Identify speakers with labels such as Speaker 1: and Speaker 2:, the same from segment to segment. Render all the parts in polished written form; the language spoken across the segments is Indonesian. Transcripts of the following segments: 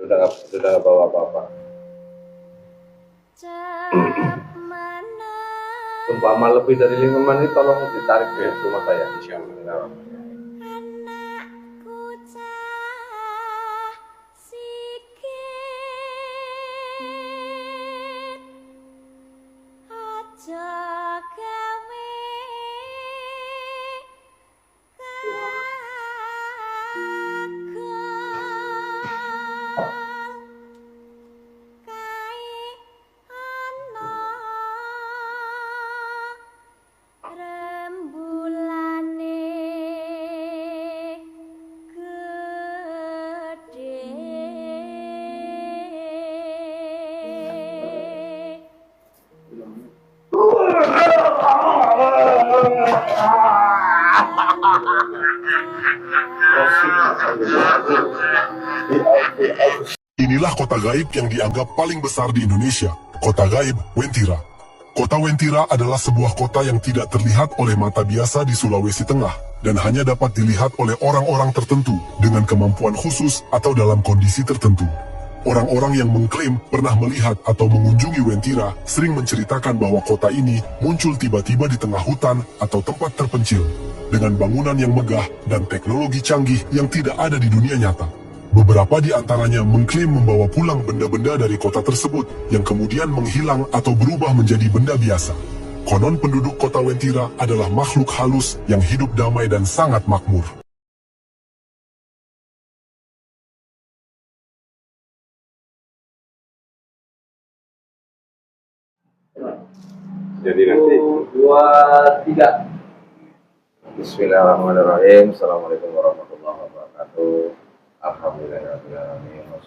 Speaker 1: sudah nggak bawa apa-apa. Umpama lebih dari 5 menit tolong ditarik ke rumah saya. Insyaallah.
Speaker 2: Inilah kota gaib yang dianggap paling besar di Indonesia, kota gaib Wentira. Kota Wentira adalah sebuah kota yang tidak terlihat oleh mata biasa di Sulawesi Tengah dan hanya dapat dilihat oleh orang-orang tertentu dengan kemampuan khusus atau dalam kondisi tertentu. Orang-orang yang mengklaim pernah melihat atau mengunjungi Wentira sering menceritakan bahwa kota ini muncul tiba-tiba di tengah hutan atau tempat terpencil dengan bangunan yang megah dan teknologi canggih yang tidak ada di dunia nyata. Beberapa di antaranya mengklaim membawa pulang benda-benda dari kota tersebut yang kemudian menghilang atau berubah menjadi benda biasa. Konon penduduk kota Wentira adalah makhluk halus yang hidup damai dan sangat makmur.
Speaker 1: Jadi nanti 2, 3. Bismillahirrahmanirrahim. Assalamualaikum warahmatullahi wabarakatuh. Alhamdulillahirrahmanirrahim.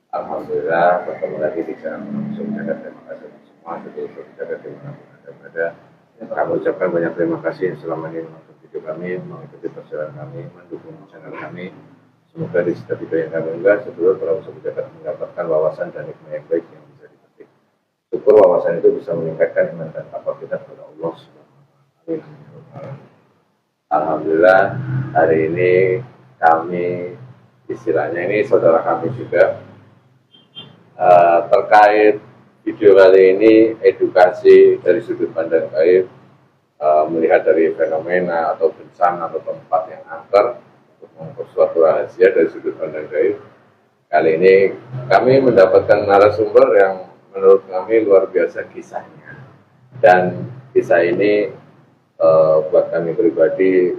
Speaker 1: Alhamdulillah bertemu lagi di channel langsung. Terima kasih semua seluruh jaga dimanapun Anda berada. Kami ucapkan banyak terima kasih selama ini menonton video kami, mengikuti perjalanan kami, mendukung channel kami. Semoga di setiap video yang kami unggah seluruh para usaha dapat mendapatkan wawasan dan hikmah yang baik yang bisa dipetik. Syukur wawasan itu bisa meningkatkan iman dan takwa kita kepada Allah Subhanahu wa Ta'ala. Alhamdulillah hari ini kami istilahnya ini saudara kami juga terkait video kali ini edukasi dari sudut pandang gaib, melihat dari fenomena atau bencana atau tempat yang angker untuk mengungkap suatu rahasia dari sudut pandang gaib. Kali ini kami mendapatkan narasumber yang menurut kami luar biasa kisahnya, dan kisah ini buat kami pribadi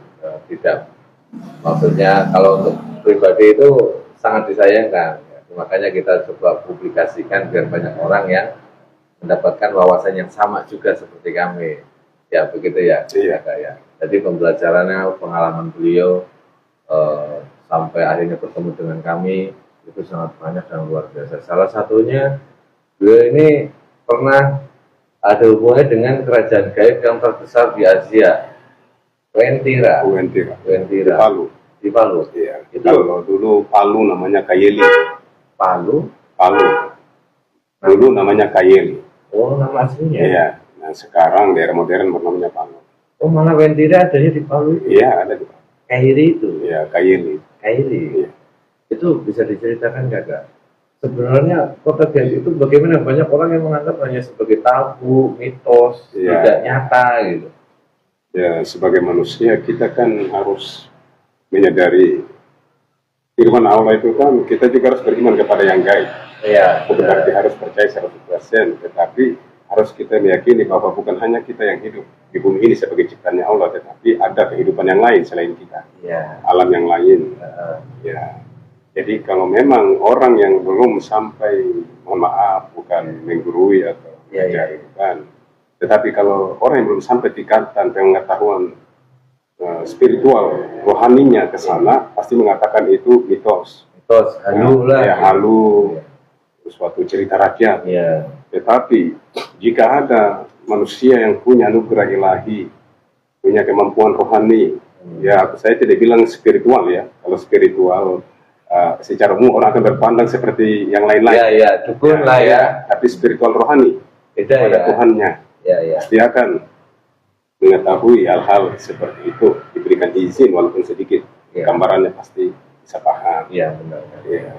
Speaker 1: tidak, maksudnya kalau untuk pribadi itu sangat disayangkan ya. Makanya kita coba publikasikan biar banyak orang yang mendapatkan wawasan yang sama juga seperti kami ya, begitu ya. Iya ya. Jadi pembelajarannya, pengalaman beliau sampai akhirnya bertemu dengan kami itu sangat banyak dan luar biasa. Salah satunya beliau ini pernah ada hubungannya dengan kerajaan gaib yang terbesar di Asia, Wentira. Di Palu.
Speaker 3: Iya. Itu kalau dulu Palu namanya Kayeli.
Speaker 1: Palu.
Speaker 3: Dulu namanya Kayeli.
Speaker 1: Oh, nama aslinya.
Speaker 3: Iya. Nah sekarang daerah modern bernamanya Palu.
Speaker 1: Oh, malah Wentira adanya di Palu.
Speaker 3: Iya, ada di Palu.
Speaker 1: Kairi itu.
Speaker 3: Iya, Kayeli.
Speaker 1: Iya. Itu bisa diceritakan nggak? Sebenarnya kota gaib itu bagaimana? Banyak orang yang menganggap hanya sebagai tabu, mitos, tidak nyata gitu.
Speaker 3: Ya, sebagai manusia kita kan harus menyadari firman Allah itu kan kita juga harus beriman kepada yang gaib.
Speaker 1: Iya.
Speaker 3: Bukan berarti harus percaya 100%, tetapi harus kita meyakini bahwa bukan hanya kita yang hidup di bumi ini sebagai ciptaannya Allah, tetapi ada kehidupan yang lain selain kita.
Speaker 1: Iya.
Speaker 3: Alam yang lain. Ya. Jadi kalau memang orang yang belum sampai, mohon maaf, bukan menggurui atau bukan. Tetapi kalau orang yang belum sampai tingkatan pengetahuan spiritual, rohaninya ke sana, pasti mengatakan itu mitos.
Speaker 1: Halu lah.
Speaker 3: Ya, halu, suatu cerita rakyat.
Speaker 1: Ya.
Speaker 3: Tetapi jika ada manusia yang punya anugerah ilahi, punya kemampuan rohani, ya saya tidak bilang spiritual ya. Kalau spiritual secara umum orang akan berpandang seperti yang lain-lain.
Speaker 1: Ya, dukun lah ya.
Speaker 3: Tapi spiritual rohani
Speaker 1: beda
Speaker 3: pada
Speaker 1: ya.
Speaker 3: Tuhannya.
Speaker 1: Ya.
Speaker 3: Dia akan mengetahui hal-hal seperti itu, diberikan izin walaupun sedikit, gambarannya pasti bisa paham.
Speaker 1: Iya, benar.
Speaker 3: Ya.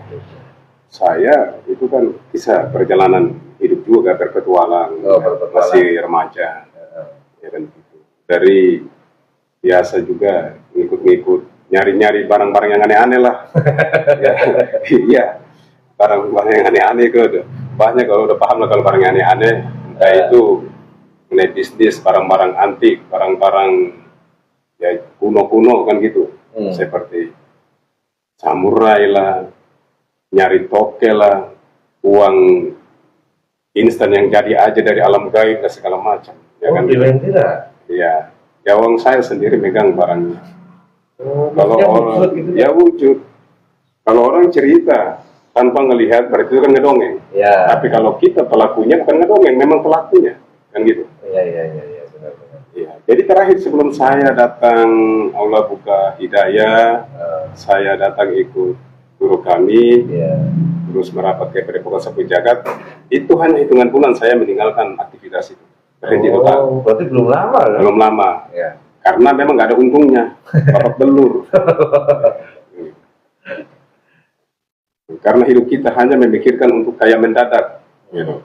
Speaker 3: Saya itu kan kisah perjalanan hidup juga, berpetualang, masih remaja, ya kan gitu. Dari biasa juga ngikut-ngikut, nyari-nyari barang-barang yang aneh-aneh lah. Ya, iya, barang-barang yang aneh-aneh itu banyak. Kalau udah paham lah kalau barang yang aneh-aneh, entah itu mengenai bisnis, barang-barang antik, barang-barang ya kuno-kuno kan gitu, seperti samurai lah, nyari toke lah, uang instan yang jadi aja dari alam gaib dan segala macam. Ya kan? Iya, ya uang saya sendiri megang barangnya. Kalau orang gitu, ya wujud. Kalau orang cerita tanpa ngelihat berarti itu kan ngedongeng. Ya. Tapi kalau kita pelakunya bukan ngedongeng, memang pelakunya, kan gitu.
Speaker 1: Iya, benar-benar.
Speaker 3: Ya, jadi terakhir sebelum saya datang, Allah buka hidayah, saya datang ikut guru kami, terus merapat ke Padepokan Sapu Jagat. Itu hanya hitungan bulan saya meninggalkan aktivitas itu. Berhenti total.
Speaker 1: Berarti belum lama kan?
Speaker 3: Belum lama. Ya. Karena memang nggak ada untungnya, babak belur. Karena hidup kita hanya memikirkan untuk kaya mendadak, gitu.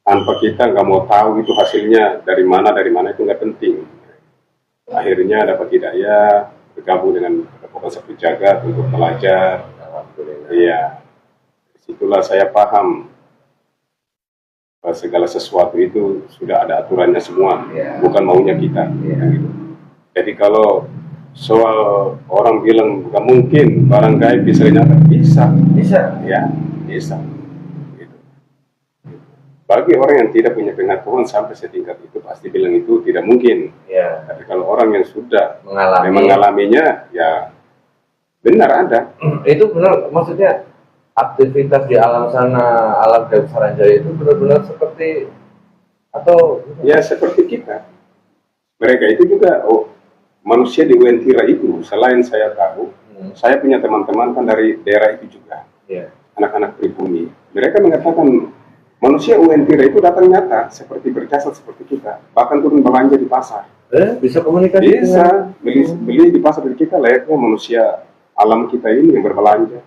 Speaker 3: Tanpa kita nggak mau tahu itu hasilnya dari mana itu nggak penting. Akhirnya dapat hidayah, bergabung dengan Padepokan Sapu Jagat untuk belajar. Iya, disitulah saya paham bahwa segala sesuatu itu sudah ada aturannya semua, bukan maunya kita. Gitu. Jadi kalau soal orang bilang bukan mungkin barang gaib bisa dinyatakan, bisa, ya bisa. Gitu. Bagi orang yang tidak punya pengetahuan sampai setingkat itu pasti bilang itu tidak mungkin. Tapi kalau orang yang sudah mengalaminya, ya benar ada.
Speaker 1: Itu benar, maksudnya aktivitas di alam sana, alam gaib Saranjaya itu benar-benar seperti atau
Speaker 3: ya seperti kita. Mereka itu juga manusia di Wentira itu, selain saya tahu, saya punya teman-teman kan dari daerah itu juga, anak-anak pribumi. Mereka mengatakan manusia Wentira itu datang nyata, seperti berjasa seperti kita, bahkan turun belanja di pasar.
Speaker 1: Bisa komunikasi?
Speaker 3: Bisa, beli di pasar dari kita layaknya manusia alam kita ini yang berbelanja,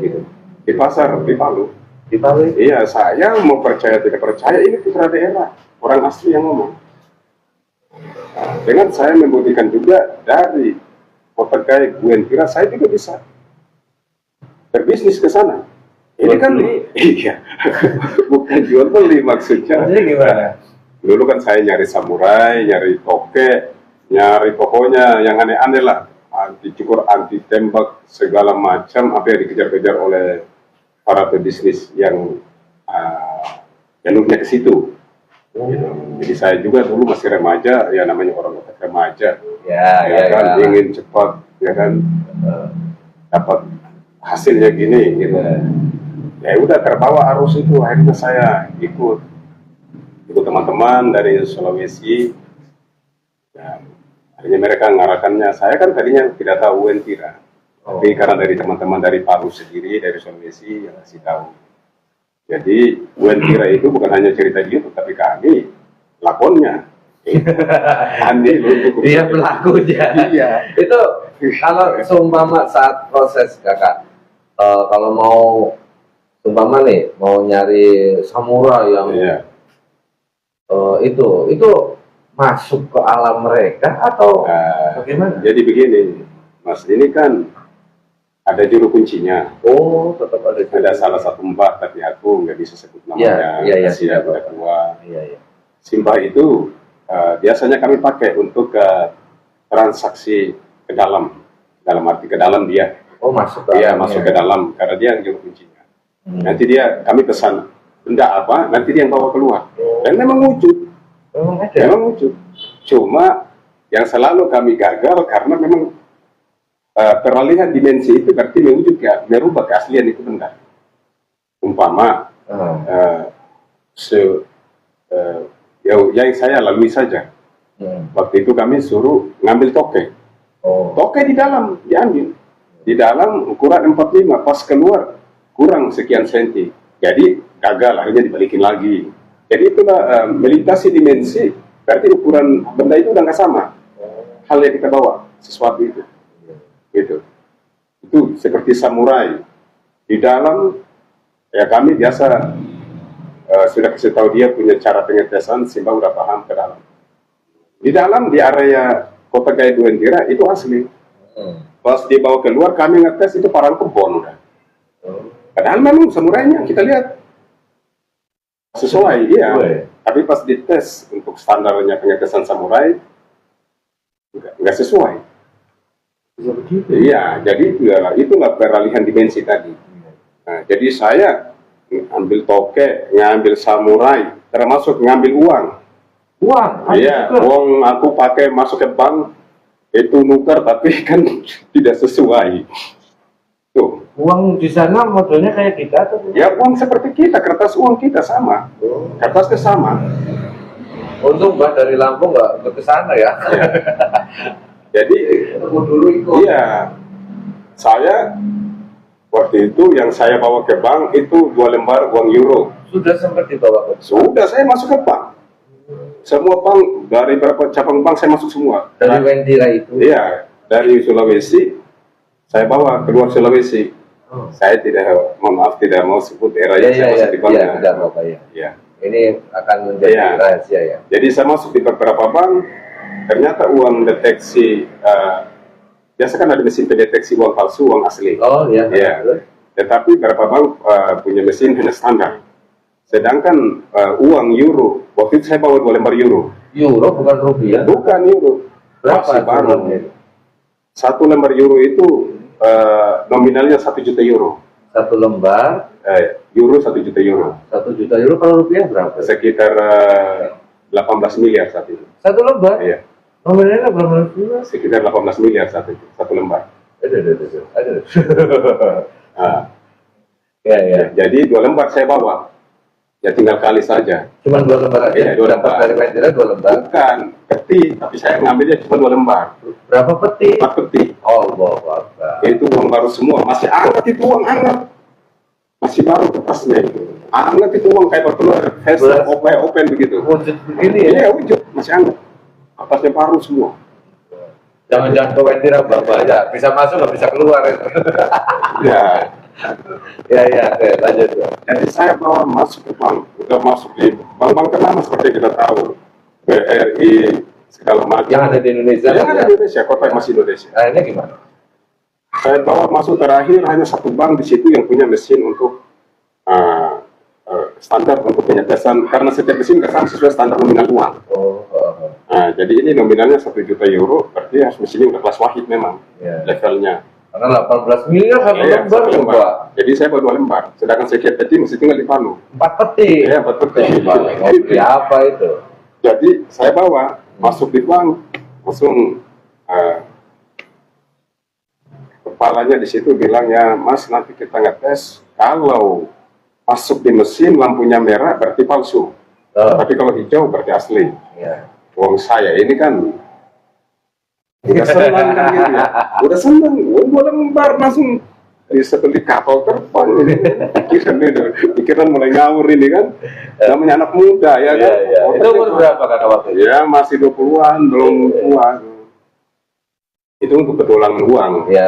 Speaker 3: gitu. Di pasar di Palu.
Speaker 1: Di Palu?
Speaker 3: Iya, saya mau percaya tidak percaya ini putra daerah, orang asli yang ngomong. Nah, dengan saya membuktikan juga dari kota gaib Wentira, saya juga bisa berbisnis ke sana. Ini kan iya, bukan jual beli maksudnya.
Speaker 1: Jadi gimana?
Speaker 3: Dulu kan saya nyari samurai, nyari toke, nyari pokoknya yang aneh-aneh lah, anti cukur, anti tembak, segala macam apa yang dikejar-kejar oleh para pebisnis yang jalurnya ke situ. Gitu. Jadi saya juga dulu masih remaja, ya namanya orang remaja, ingin cepat, ya kan, dapat hasilnya gini, gitu. Ya udah terbawa arus itu, akhirnya saya ikut teman-teman dari Sulawesi. Ya, akhirnya mereka mengarahkannya. Saya kan tadinya tidak tahu Wentira, tapi karena dari teman-teman dari Palu sendiri, dari Sulawesi yang kasih tahu. Jadi Wentira itu bukan hanya cerita di YouTube, tapi kami lakonnya.
Speaker 1: Dia pelakunya. Iya. Itu kalau seumpama saat proses kakak, kalau mau seumpama nih mau nyari samurai yang itu masuk ke alam mereka atau bagaimana?
Speaker 3: Jadi begini, Mas, ini kan ada juru kuncinya.
Speaker 1: Oh, tetap ada.
Speaker 3: Ada salah satu mbah, tapi aku nggak bisa sebut namanya.
Speaker 1: Iya.
Speaker 3: Tua. Simbah itu biasanya kami pakai untuk transaksi ke dalam arti ke dalam dia.
Speaker 1: Oh, masuk ke
Speaker 3: masuk ke dalam karena dia yang juru kuncinya. Nanti kami pesan benda apa, nanti dia yang bawa keluar. Dan memang wujud. Memang wujud. Cuma yang selalu kami gagal karena memang peralihan dimensi itu berarti merubah keaslian itu benda. Umpama yang saya lalui saja. Waktu itu kami suruh ngambil toke. Toke di dalam diambil. Di dalam ukuran 45, pas keluar kurang sekian senti. Jadi gagal, akhirnya dibalikin lagi. Jadi itulah melintasi dimensi berarti ukuran benda itu udah nggak sama. Hal yang kita bawa, sesuatu itu. Gitu. Itu seperti samurai. Di dalam, ya kami biasa sudah kasih tahu dia punya cara pengetesan, Simba udah paham ke dalam. Di dalam, di area Kota Gaib Wentira itu asli. Pas dibawa keluar, kami ngetes itu parang kebon udah. Padahal memang samurainya kita lihat sesuai, iya. Tapi pas dites untuk standarnya pengetesan samurai, nggak sesuai.
Speaker 1: Bisa begitu.
Speaker 3: Iya, jadi itulah peralihan dimensi tadi. Nah, jadi saya ngambil toke, ngambil samurai, termasuk ngambil uang.
Speaker 1: Uang?
Speaker 3: Iya, uang aku pakai masuk ke bank, itu nuker tapi kan tidak sesuai. Tuh.
Speaker 1: Uang di sana modelnya kayak kita atau?
Speaker 3: Ya uang seperti kita, kertas uang kita sama. Kertasnya sama.
Speaker 1: Untung Mbak dari Lampung nggak ke sana ya.
Speaker 3: Ya. Jadi
Speaker 1: Dulu ikut.
Speaker 3: iya, saya waktu itu yang saya bawa ke bank itu 2 lembar uang euro.
Speaker 1: Sudah sempat dibawa ke.
Speaker 3: Sudah saya masuk ke bank. Semua bank, dari berapa cabang bank saya masuk semua.
Speaker 1: Dari Wentira itu.
Speaker 3: Iya, dari Sulawesi saya bawa keluar Sulawesi. Saya mohon maaf tidak mau sebut daerah yang saya masuk di bank.
Speaker 1: Iya, tidak apa-apa ya.
Speaker 3: Iya.
Speaker 1: Ini akan menjadi
Speaker 3: Iya.
Speaker 1: rahasia ya.
Speaker 3: Jadi saya masuk di beberapa bank, ternyata uang deteksi, biasa kan ada mesin pendeteksi uang palsu, uang asli.
Speaker 1: Oh iya.
Speaker 3: Iya. Tetapi beberapa bank punya mesin hanya standar. Sedangkan uang euro, waktu itu saya bawa 2 lembar euro.
Speaker 1: Euro bukan rupiah.
Speaker 3: Bukan euro.
Speaker 1: Berapa
Speaker 3: Masih baru.
Speaker 1: jumlahnya?
Speaker 3: 1 lembar euro itu nominalnya 1 juta euro.
Speaker 1: 1 lembar
Speaker 3: Euro 1 juta euro.
Speaker 1: 1 juta euro, kalau rupiah berapa?
Speaker 3: Sekitar 18 miliar saat itu.
Speaker 1: 1 lembar?
Speaker 3: Iya.
Speaker 1: Nominalnya berapa miliar?
Speaker 3: Sekitar 18 miliar saat itu, 1 lembar.
Speaker 1: Ada.
Speaker 3: Nah,
Speaker 1: Ya.
Speaker 3: jadi 2 lembar saya bawa. Ya tinggal kali saja.
Speaker 1: Cuma 2 lembar aja.
Speaker 3: Iya, 2
Speaker 1: Dapat
Speaker 3: lembar.
Speaker 1: dari Wentira 2 lembar.
Speaker 3: Bukan peti, tapi saya ngambilnya cuma 2 lembar.
Speaker 1: Berapa peti?
Speaker 3: 4 peti.
Speaker 1: Oh, Akbar.
Speaker 3: Itu uang baru semua, masih hangat itu uang hangat. Masih baru kertasnya itu. Hangat itu uang kayak berkeluar,
Speaker 1: Belas.
Speaker 3: open begitu.
Speaker 1: Wujud begini ya?
Speaker 3: Iya, wujud, masih hangat. Kertasnya baru semua.
Speaker 1: Jangan-jangan ke Wentira Bapak aja. Bisa masuk nggak bisa keluar.
Speaker 3: Ya,
Speaker 1: Ya, oke, lanjut.
Speaker 3: jadi saya bawa masuk ke bank, udah masuk di bank-bank ternama seperti kita tahu, BRI segala macam.
Speaker 1: Yang ada di Indonesia.
Speaker 3: Yang ada di Indonesia, kota masih Indonesia.
Speaker 1: Akhirnya gimana?
Speaker 3: Saya bawa masuk terakhir hanya 1 bank di situ yang punya mesin untuk standar untuk penyetesan, karena setiap mesin nggak sama sesuai standar nominal uang. Nah, jadi ini nominalnya 1 juta euro, berarti harus mesinnya udah kelas wahid memang
Speaker 1: Ya.
Speaker 3: levelnya.
Speaker 1: Karena 18 miliar 1
Speaker 3: Iya,
Speaker 1: lembar,
Speaker 3: 1 lembar.
Speaker 1: Pak.
Speaker 3: Jadi saya bawa 2 lembar, sedangkan sekian peti mesti tinggal di Palu.
Speaker 1: 4 peti.
Speaker 3: Iya, 4 peti.
Speaker 1: Ngopi apa itu?
Speaker 3: Jadi saya bawa masuk di bank, langsung kepalanya di situ bilang, ya Mas nanti kita ngetes, kalau masuk di mesin lampunya merah berarti palsu, tapi kalau hijau berarti asli.
Speaker 1: Ya.
Speaker 3: Uang saya ini kan udah senang kan gitu ya, udah senang, uang 2 lembar langsung seperti kapal terbang ini. Pikiran mulai ngawur ini kan, namanya anak muda ya kan.
Speaker 1: Iya. Itu umur berapa kakak waktu itu?
Speaker 3: Ya masih 20-an, belum tua. Itu untuk petualangan uang.
Speaker 1: Iya,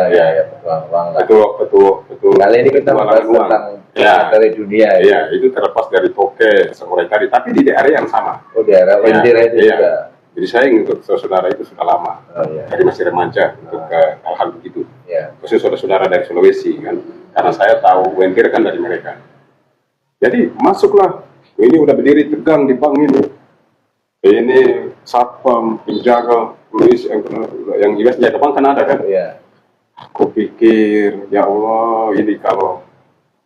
Speaker 1: uang lah.
Speaker 3: Betul.
Speaker 1: Kali ini kita
Speaker 3: petualangan
Speaker 1: membahas tentang
Speaker 3: Ya,
Speaker 1: dari dunia ya.
Speaker 3: iya, itu terlepas dari toke samurai tadi, tapi di daerah yang sama.
Speaker 1: Oh, daerah Wentira itu
Speaker 3: Iya.
Speaker 1: juga.
Speaker 3: Jadi saya ngikut saudara itu sudah lama.
Speaker 1: Oh, iya.
Speaker 3: Jadi masih remaja untuk hal-hal begitu.
Speaker 1: Iya.
Speaker 3: Khusus saudara-saudara dari Sulawesi kan, karena saya tahu Wentira kan dari mereka. Jadi masuklah, ini udah berdiri tegang di bank ini. Ini satpam, penjaga, polis yang jelas jaga bank kan ada kan.
Speaker 1: Iya.
Speaker 3: Aku pikir, ya Allah, ini kalau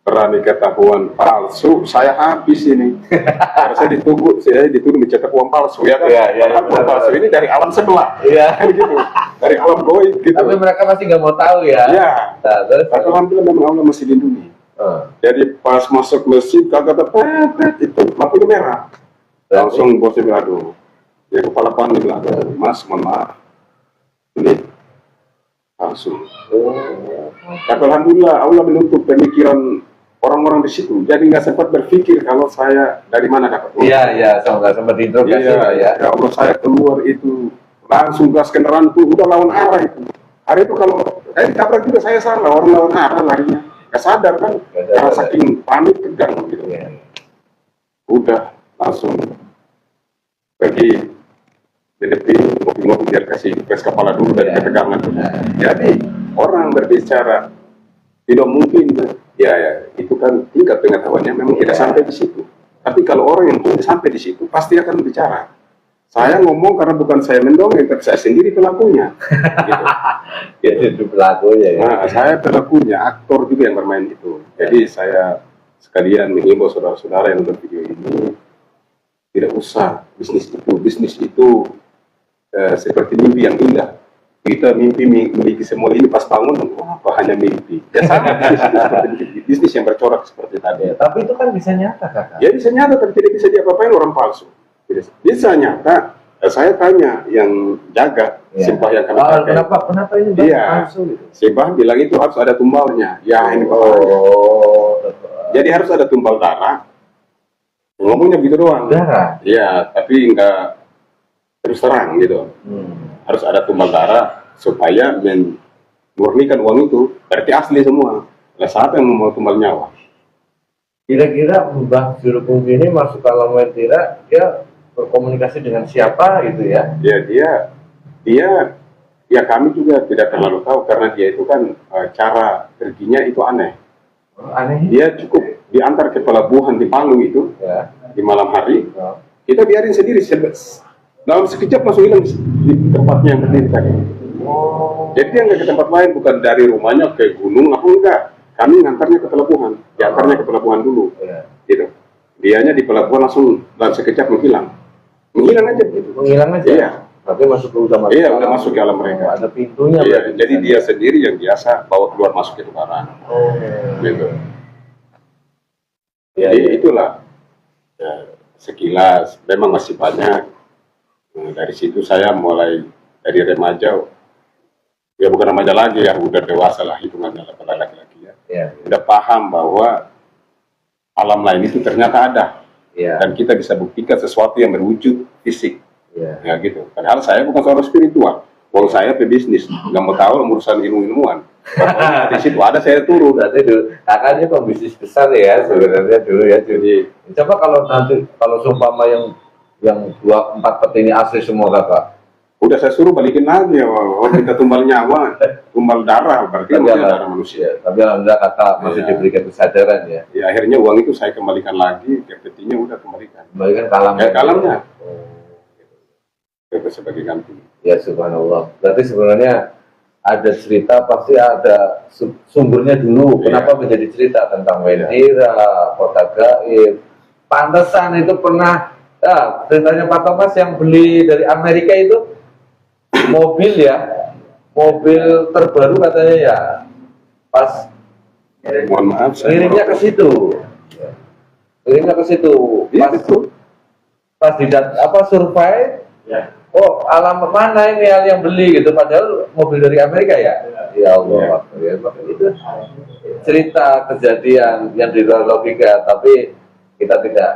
Speaker 3: berani ketahuan palsu, saya habis ini. Karena saya dituduh mencetak uang palsu ya kan.
Speaker 1: Iya,
Speaker 3: Padahal uang palsu ini dari alam sebelah.
Speaker 1: Iya.
Speaker 3: Kan gitu. Dari alam goib gitu.
Speaker 1: Tapi mereka pasti nggak mau tahu ya.
Speaker 3: Ya.
Speaker 1: Nah, terus.
Speaker 3: Tapi alhamdulillah memang Allah masih lindungi. Jadi pas masuk mesin kagak terpepet itu lampunya merah. Langsung bosnya bilang, aduh. Ya kepala panik bilang, aduh, Mas, mohon maaf. Ini palsu. Tapi alhamdulillah Allah menutup pemikiran orang-orang di situ. Jadi nggak sempat berpikir kalau saya dari mana dapat uang.
Speaker 1: Iya, sempat diinterogasi
Speaker 3: Iya,
Speaker 1: Pak, ya.
Speaker 3: ya Allah, saya keluar itu langsung gas kendaraan tuh udah lawan arah itu. Hari itu kalau saya ditabrak juga saya salah, orang lawan arah larinya. Gak sadar kan,
Speaker 1: Nggak
Speaker 3: karena
Speaker 1: sadar.
Speaker 3: saking panik tegang gitu.
Speaker 1: Iya.
Speaker 3: Udah langsung pergi deketin ngopi-ngopi biar kasih pes kepala dulu dari
Speaker 1: Iya.
Speaker 3: ketegangan.
Speaker 1: Nah.
Speaker 3: Jadi orang berbicara tidak mungkin, ya itu kan tingkat pengetahuannya memang tidak
Speaker 1: Iya.
Speaker 3: sampai di situ. Tapi kalau orang yang sudah sampai di situ pasti akan bicara. Saya ngomong karena bukan saya mendongeng, tapi saya sendiri pelakunya. Gitu.
Speaker 1: Ya, itu pelakunya ya.
Speaker 3: Nah, saya pelakunya, aktor juga yang bermain itu. Jadi saya sekalian menghimbau saudara-saudara yang nonton video ini, tidak usah bisnis itu seperti mimpi yang indah. Kita mimpi memiliki semua ini pas bangun, apa hanya mimpi. Ya sama bisnis itu seperti bisnis yang bercorak seperti tadi.
Speaker 1: Ya, tapi itu kan bisa nyata kakak.
Speaker 3: Ya bisa nyata, tapi tidak bisa diapa-apain orang palsu. Bisa nyata. Saya tanya yang jaga
Speaker 1: Ya.
Speaker 3: simpah yang kami pakai.
Speaker 1: Kenapa ini Bang,
Speaker 3: Iya.
Speaker 1: palsu gitu?
Speaker 3: Simpah bilang itu harus ada tumbalnya. Ya ini bapaknya.
Speaker 1: Oh,
Speaker 3: Jadi harus ada tumbal darah. Ngomongnya begitu doang.
Speaker 1: darah.
Speaker 3: Iya, tapi enggak terus terang gitu. Harus ada tumbal darah supaya memurnikan uang itu. Berarti asli semua. Nah, siapa yang mau tumbal nyawa?
Speaker 1: Kira-kira Mbah Jurupung ini masuk ke alam Wentira, dia berkomunikasi dengan siapa gitu ya?
Speaker 3: Ya kami juga tidak terlalu tahu karena dia itu kan cara perginya itu aneh.
Speaker 1: Aneh.
Speaker 3: Dia cukup diantar ke pelabuhan di Palu itu
Speaker 1: Ya.
Speaker 3: di malam hari.
Speaker 1: Ya.
Speaker 3: Kita biarin sendiri dalam sekejap langsung hilang di tempatnya yang berdiri tadi.
Speaker 1: Oh.
Speaker 3: Jadi dia nggak ke tempat lain, bukan dari rumahnya ke gunung apa enggak. Kami ngantarnya ke pelabuhan, diantarnya ke pelabuhan dulu,
Speaker 1: Ya.
Speaker 3: gitu. Dianya di pelabuhan langsung dalam sekejap menghilang aja gitu.
Speaker 1: Menghilang aja.
Speaker 3: Iya.
Speaker 1: Tapi udah masuk.
Speaker 3: Iya, udah masuk ke alam mereka.
Speaker 1: Ada pintunya.
Speaker 3: Iya,
Speaker 1: berarti.
Speaker 3: jadi dia sendiri yang biasa bawa keluar masuk itu barang,
Speaker 1: Oh.
Speaker 3: gitu.
Speaker 1: Iya,
Speaker 3: Jadi
Speaker 1: iya.
Speaker 3: itulah ya, sekilas, memang masih banyak. Nah, dari situ saya mulai dari remaja, ya bukan remaja lagi ya, udah dewasa lah hitungannya pada laki-laki ya.
Speaker 1: Iya.
Speaker 3: Udah paham bahwa alam lain itu ternyata ada
Speaker 1: Iya.
Speaker 3: dan kita bisa buktikan sesuatu yang berwujud fisik,
Speaker 1: Iya.
Speaker 3: ya gitu. Padahal saya bukan seorang spiritual, kalau saya pebisnis, nggak mau tahu urusan ilmu-ilmuwan. Pokoknya di situ ada saya turun.
Speaker 1: Berarti dulu kakaknya pembisnis besar ya sebenarnya dulu ya. Jadi coba kalau nanti kalau seumpama yang 2-4 peti ini asli semua kakak.
Speaker 3: Udah saya suruh balikin lagi ya, orang kita tumbal nyawa, tumbal darah, berarti maksudnya darah manusia.
Speaker 1: Tapi alhamdulillah kakak masih
Speaker 3: Iya.
Speaker 1: diberikan kesadaran ya.
Speaker 3: Ya akhirnya uang itu saya kembalikan lagi, petinya udah kembalikan.
Speaker 1: Kembalikan kalamnya.
Speaker 3: Ya kalamnya,
Speaker 1: Oh.
Speaker 3: itu sebagai ganti.
Speaker 1: Ya subhanallah. Berarti sebenarnya ada cerita, pasti ada sumbernya dulu.
Speaker 3: Iya.
Speaker 1: Kenapa menjadi cerita tentang Wentira, kota gaib. Pantesan itu pernah, ceritanya Pak Thomas yang beli dari Amerika itu mobil ya, mobil terbaru katanya ya. Pas
Speaker 3: Mohon maaf,
Speaker 1: ngirimnya ke situ. Ngirimnya ke situ.
Speaker 3: Iya
Speaker 1: Pas,
Speaker 3: betul.
Speaker 1: pas survei.
Speaker 3: Ya.
Speaker 1: Oh, alamat mana ini yang beli gitu, padahal mobil dari Amerika ya? Ya Allah, ya. Itu cerita kejadian yang di luar logika, tapi kita tidak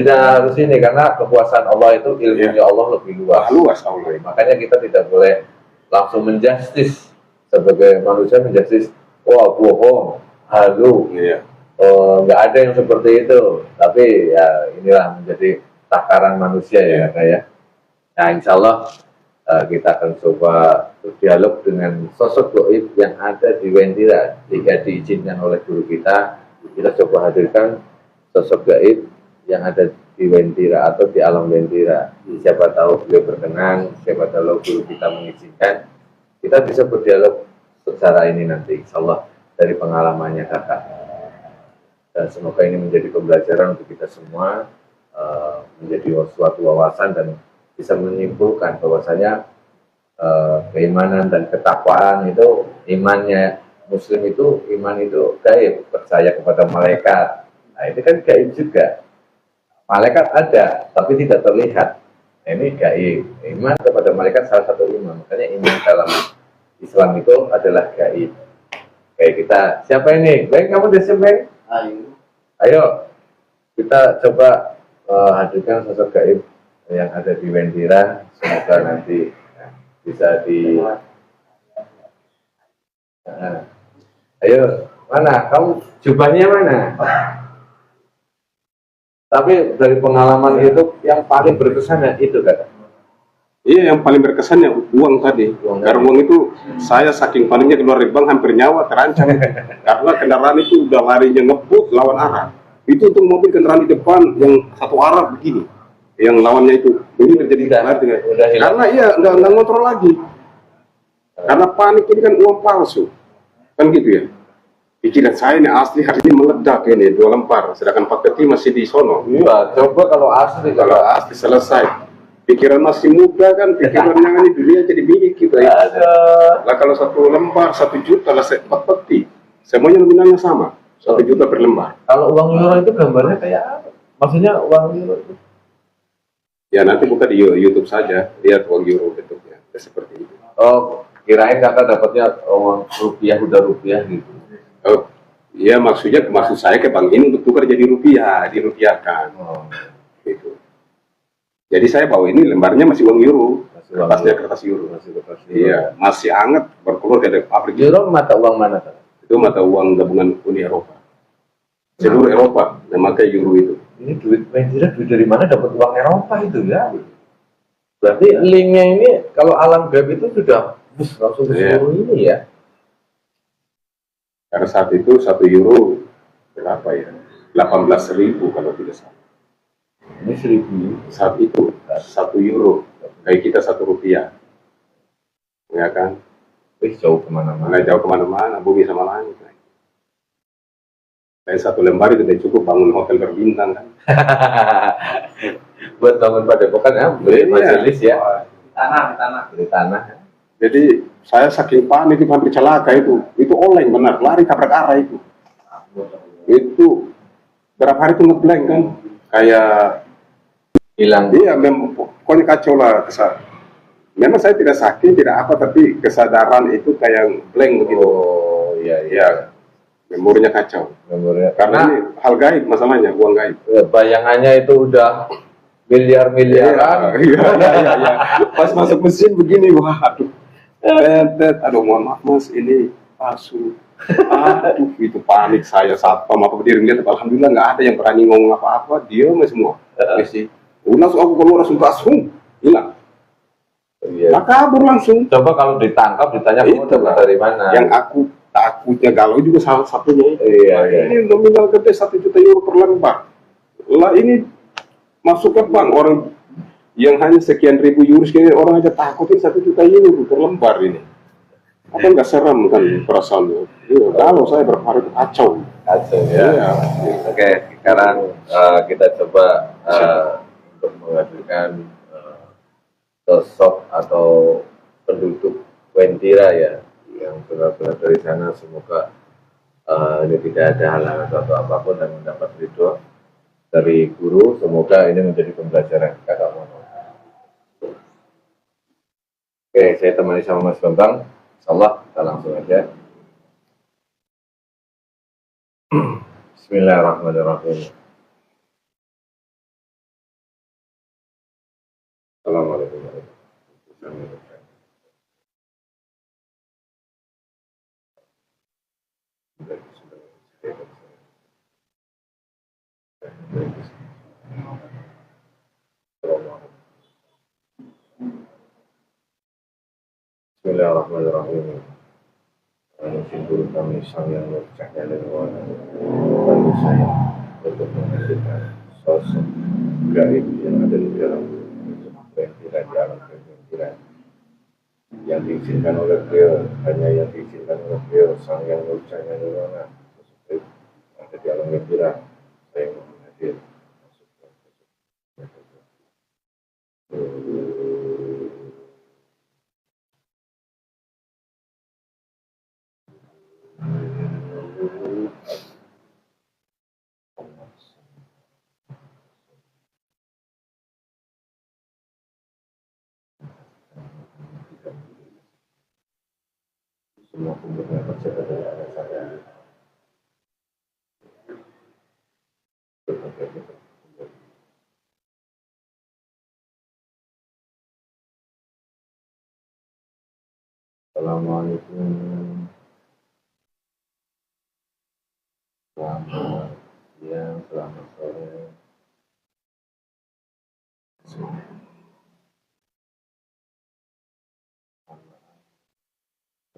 Speaker 1: harus ini karena kekuasaan Allah itu ilmunya Allah lebih luas.
Speaker 3: Luas Allah.
Speaker 1: Makanya kita tidak boleh langsung menjustis sebagai manusia menjustis, wah bohong, halu,
Speaker 3: Iya.
Speaker 1: nggak ada yang seperti itu. Tapi ya inilah menjadi takaran manusia ya kayak. Nah, insya Allah kita akan coba berdialog dengan sosok gaib yang ada di Wentira. Jika diizinkan oleh guru kita coba hadirkan sosok gaib yang ada di Wentira atau di alam Wentira. Siapa tahu beliau berkenan, siapa tahu guru kita mengizinkan, kita bisa berdialog secara ini nanti, insya Allah dari pengalamannya kakak. Dan semoga ini menjadi pembelajaran untuk kita semua, menjadi suatu wawasan dan bisa menyimpulkan bahwasanya keimanan dan ketakwaan itu imannya Muslim itu iman itu gaib, percaya kepada malaikat. Nah itu kan gaib juga. Malaikat ada tapi tidak terlihat. Nah, ini gaib. Iman kepada malaikat salah satu iman. Makanya iman dalam Islam itu adalah gaib. Oke, kita siapa ini? Beng, kamu udah siap, Beng? Ayo, kita coba hadirkan sosok gaib yang ada di Wendira. Semoga nanti bisa di. Nah, ayo, mana? Kamu jubahnya mana? Tapi dari pengalaman itu yang paling berkesan ya itu kan?
Speaker 3: Iya, yang paling berkesan ya uang tadi. Karena uang itu saya saking paniknya keluar dari bank hampir nyawa terancam. Karena kendaraan itu udah larinya ngebut lawan arah. Itu untuk mobil kendaraan di depan yang satu arah begini. Yang lawannya itu ini terjadi karena iya nggak ngontrol lagi. Karena panik ini kan uang palsu. Kan gitu ya. Pikiran saya ini asli hari ini meledak ini 2 lembar, sedangkan Pak Peti masih di sono.
Speaker 1: Iya, coba kalau asli,
Speaker 3: Kalau asli selesai. Pikiran masih muda kan, pikiran yang ini dunia jadi milik kita ya. Lah kalau 1 lembar 1 juta lah 4 peti, semuanya nominalnya sama, 1 juta per lembar.
Speaker 1: Kalau uang euro itu gambarnya kayak apa? Maksudnya uang euro itu?
Speaker 3: Ya nanti buka di YouTube saja, lihat uang euro bentuknya, seperti itu.
Speaker 1: Oh, kirain kakak dapatnya uang rupiah udah rupiah gitu.
Speaker 3: Oh, iya maksud saya ke bank ini untuk tukar jadi rupiah, dirupiahkan.
Speaker 1: Oh.
Speaker 3: Gitu. Jadi saya bawa ini lembarnya masih uang euro, kertas euro. Iya, masih hangat berkeluar dari pabrik.
Speaker 1: Euro mata uang mana kan?
Speaker 3: Itu mata uang gabungan Uni Eropa. Seluruh Eropa yang pakai euro itu.
Speaker 1: Ini duit dari mana dapat uang Eropa itu ya? Berarti linknya ini kalau alam gaib itu sudah langsung ke seluruh ini ya?
Speaker 3: Karena saat itu 1 euro berapa ya? 18.000 kalau tidak salah.
Speaker 1: Ini 1.000.
Speaker 3: Saat itu 1 euro kayak kita 1 rupiah, ya kan?
Speaker 1: Jauh kemana-mana.
Speaker 3: Nggak jauh kemana-mana, bumi sama langit. Kayak 1 lembar itu udah cukup bangun hotel berbintang kan?
Speaker 1: Buat bangun padepokan ya, beli majelis ya. Beli tanah.
Speaker 3: Jadi saya saking panik itu hampir celaka itu oleng benar, lari tabrak arah itu. Itu berapa hari itu ngeblank kan, kayak
Speaker 1: hilang.
Speaker 3: Iya, pokoknya kacau lah kesan. Memang saya tidak sakit, tidak apa, tapi kesadaran itu kayak blank begitu.
Speaker 1: Oh iya iya.
Speaker 3: Memorinya kacau. Karena ini hal gaib masalahnya, uang gaib.
Speaker 1: Bayangannya itu udah miliar-miliaran.
Speaker 3: Iya. Pas masuk mesin begini, wah aduh mohon maaf mas, ini palsu. Aduh, itu panik saya satpam apa berdiri lihat, alhamdulillah nggak ada yang berani ngomong apa-apa, dia semua. Sih, langsung aku keluar langsung hilang. Iya. Kabur langsung.
Speaker 1: Coba kalau ditangkap ditanya kamu dapat dari mana?
Speaker 3: Yang aku takutnya galau juga salah satunya itu.
Speaker 1: Iya.
Speaker 3: Ini nominal gede 1 juta euro per lembar. Lah ini masuk ke bank orang yang hanya sekian ribu euro, orang aja takutin 1 juta euro per lembar ini. Apa nggak serem kan perasaannya? Iya, kalau saya berpikir kacau.
Speaker 1: Kacau ya. Oke, sekarang kita coba untuk menghadirkan sosok atau penduduk Wentira ya, yang benar-benar dari sana. Semoga ini tidak ada halangan atau apapun dan mendapat ridho dari guru. Semoga ini menjadi pembelajaran kakak mohon. Oke, saya temani sama Mas Bambang. Insyaallah kita langsung aja. Bismillahirrahmanirrahim. Assalamualaikum warahmatullahi wabarakatuh. Bismillahirrahmanirrahim. Syukur kami sang yang bercahaya dan warna. Bantu saya untuk menghadirkan sosok gaib yang ada di dalam pikiran di alam pikiran yang diizinkan oleh beliau, hanya yang diizinkan oleh beliau sang yang bercahaya dan warna. Sosok yang ada di alam pikiran saya mau hadir. semua kumpulan terjaga dari ada saya berbagai macam. Assalamualaikum, selamat siang, selamat sore.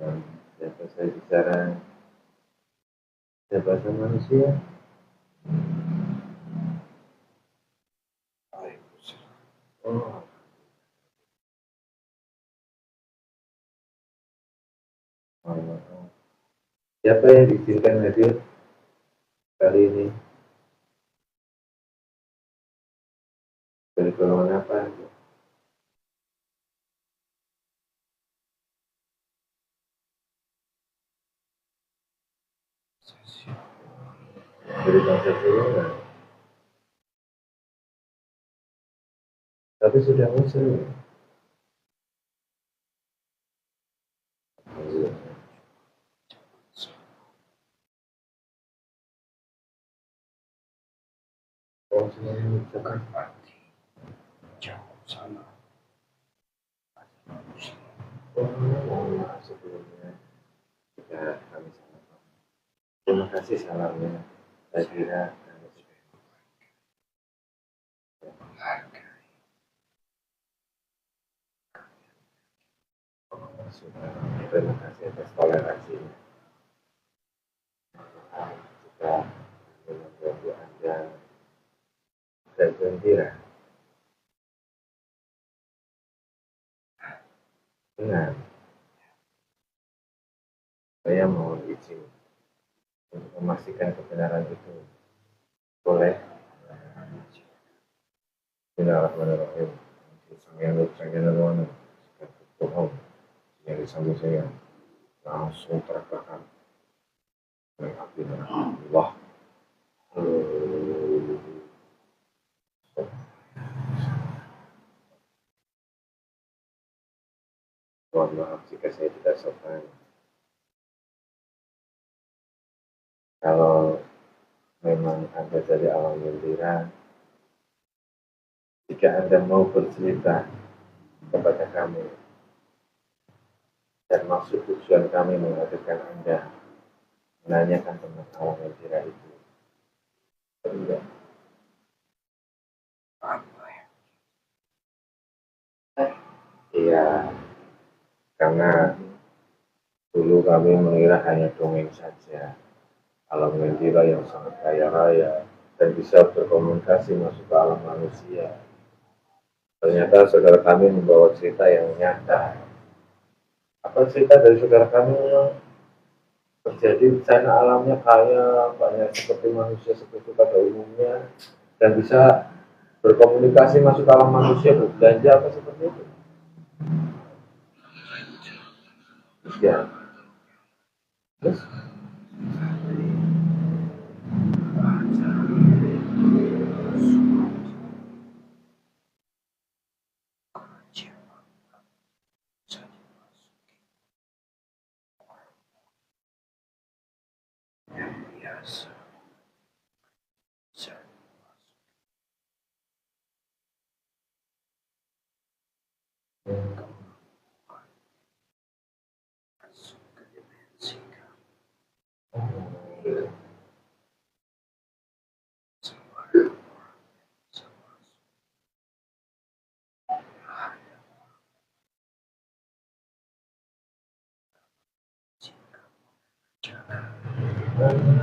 Speaker 1: Dan siapa saya bicara? Siapa saya manusia? Oh, Allah. Siapa yang diizinkan hadir kali ini? Dari golongan apa? Dari bangsa golongan. Tapi sudah muslim. Oh, semuanya mengucapkan
Speaker 3: jauh sana.
Speaker 1: maaf sebelumnya jika kami salah. Terima kasih salamnya. Saya kira kami sudah. Terima kasih atas toleransinya. Jika mengganggu Anda dan gembira. Benar. Saya mohon izin untuk memastikan kebenaran itu. Boleh? Bismillahirrahmanirrahim. Bohong yang disambung saya langsung terbakar dengan api neraka Allah. Mohon maaf jika saya tidak sopan. Kalau memang Anda dari alam gembira, jika Anda mau bercerita kepada kami, dan maksud tujuan kami menghadirkan Anda menanyakan tentang alam gembira itu. Enggak. Iya, karena dulu kami mengira hanya dongeng saja. Alam gembira yang sangat kaya raya dan bisa berkomunikasi masuk ke alam manusia. Ternyata saudara kami membawa cerita yang nyata. Apa cerita dari saudara kami yang terjadi di sana alamnya kaya, banyak seperti manusia seperti pada umumnya, dan bisa berkomunikasi masuk ke alam manusia, berbelanja apa seperti itu. Ya. Terus?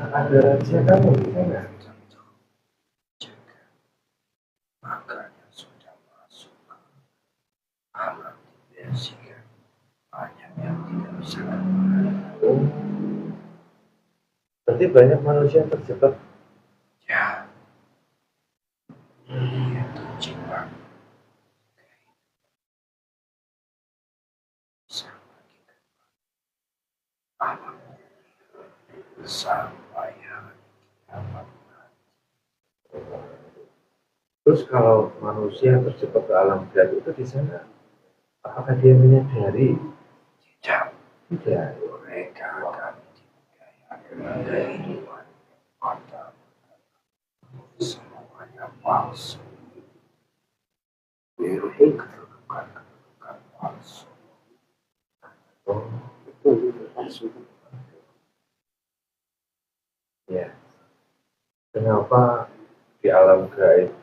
Speaker 1: Ada rahasia kamu di sana.
Speaker 4: Makanya sudah masuk alam dibersihkan, banyak yang tidak bisa kembali.
Speaker 1: Oh. Berarti banyak manusia yang terjebak.
Speaker 4: Ya, dia terjebak sama kita alam sampai hari kiamat.
Speaker 1: Terus kalau manusia terjebak ke alam gelap itu di sana, apakah dia menyadari?
Speaker 4: Tidak
Speaker 1: Tidak.
Speaker 4: boleh kehidupan mata semuanya palsu. Milik kedudukan palsu.
Speaker 3: Betul, itu palsu.
Speaker 1: Ya. Kenapa di alam gaib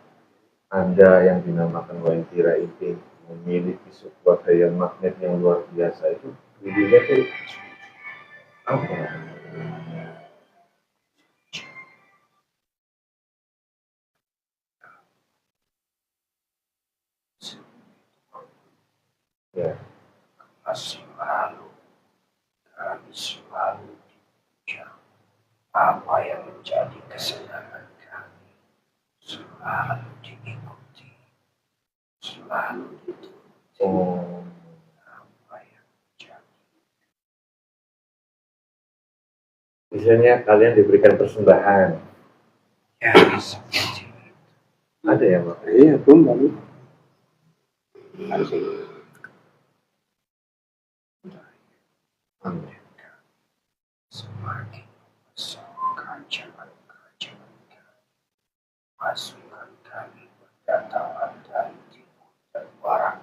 Speaker 1: Anda yang dinamakan Wentira ini memiliki sebuah daya magnet yang luar biasa itu? Dirinya tuh apa? Ya.
Speaker 4: Masih lalu kami selalu dipuja. Apa yang menjadi kesenangan kami selalu diikuti, selalu dituruti.
Speaker 1: Oh.
Speaker 4: Apa yang menjadi
Speaker 1: Misalnya kalian diberikan persembahan,
Speaker 4: ya seperti itu.
Speaker 1: ada ya Mak?
Speaker 3: Iya, tumbang. Harus
Speaker 4: Semakin besar kerajaan-kerajaan kami, pasukan kami berdatangan dari timur dan barat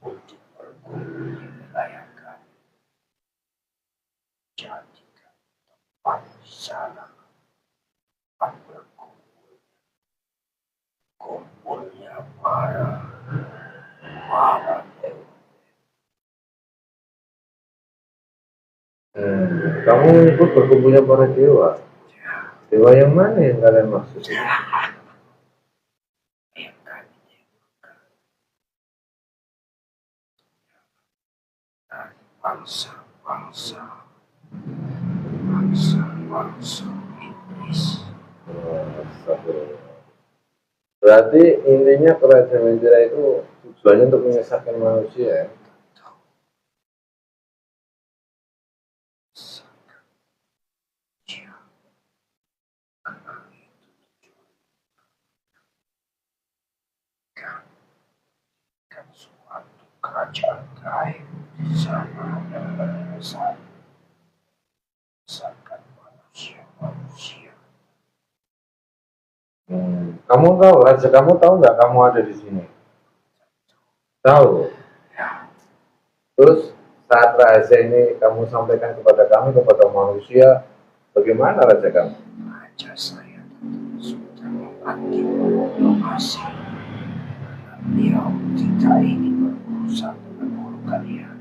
Speaker 4: untuk berkumpul di wilayah kami. Jadikan tempat di sana tempat kumpulnya para dewa.
Speaker 1: Kamu ikut berkumpulnya para dewa. Dewa yang mana yang kalian maksud?
Speaker 4: Yang kami temukan dari bangsa-bangsa iblis.
Speaker 1: Berarti intinya kerajaan Wentira itu tujuannya untuk menyesatkan manusia ya?
Speaker 4: Kan suatu kerajaan gaib sama yang berbesar besarkan manusia.
Speaker 1: Kamu tahu, raja kamu tahu nggak kamu ada di sini? Tahu.
Speaker 4: Ya,
Speaker 1: Terus saat rahasia ini kamu sampaikan kepada kami, kepada manusia, bagaimana raja kamu?
Speaker 4: raja saya sudah mati lokasi karena beliau tidak ingin berurusan dengan guru kalian.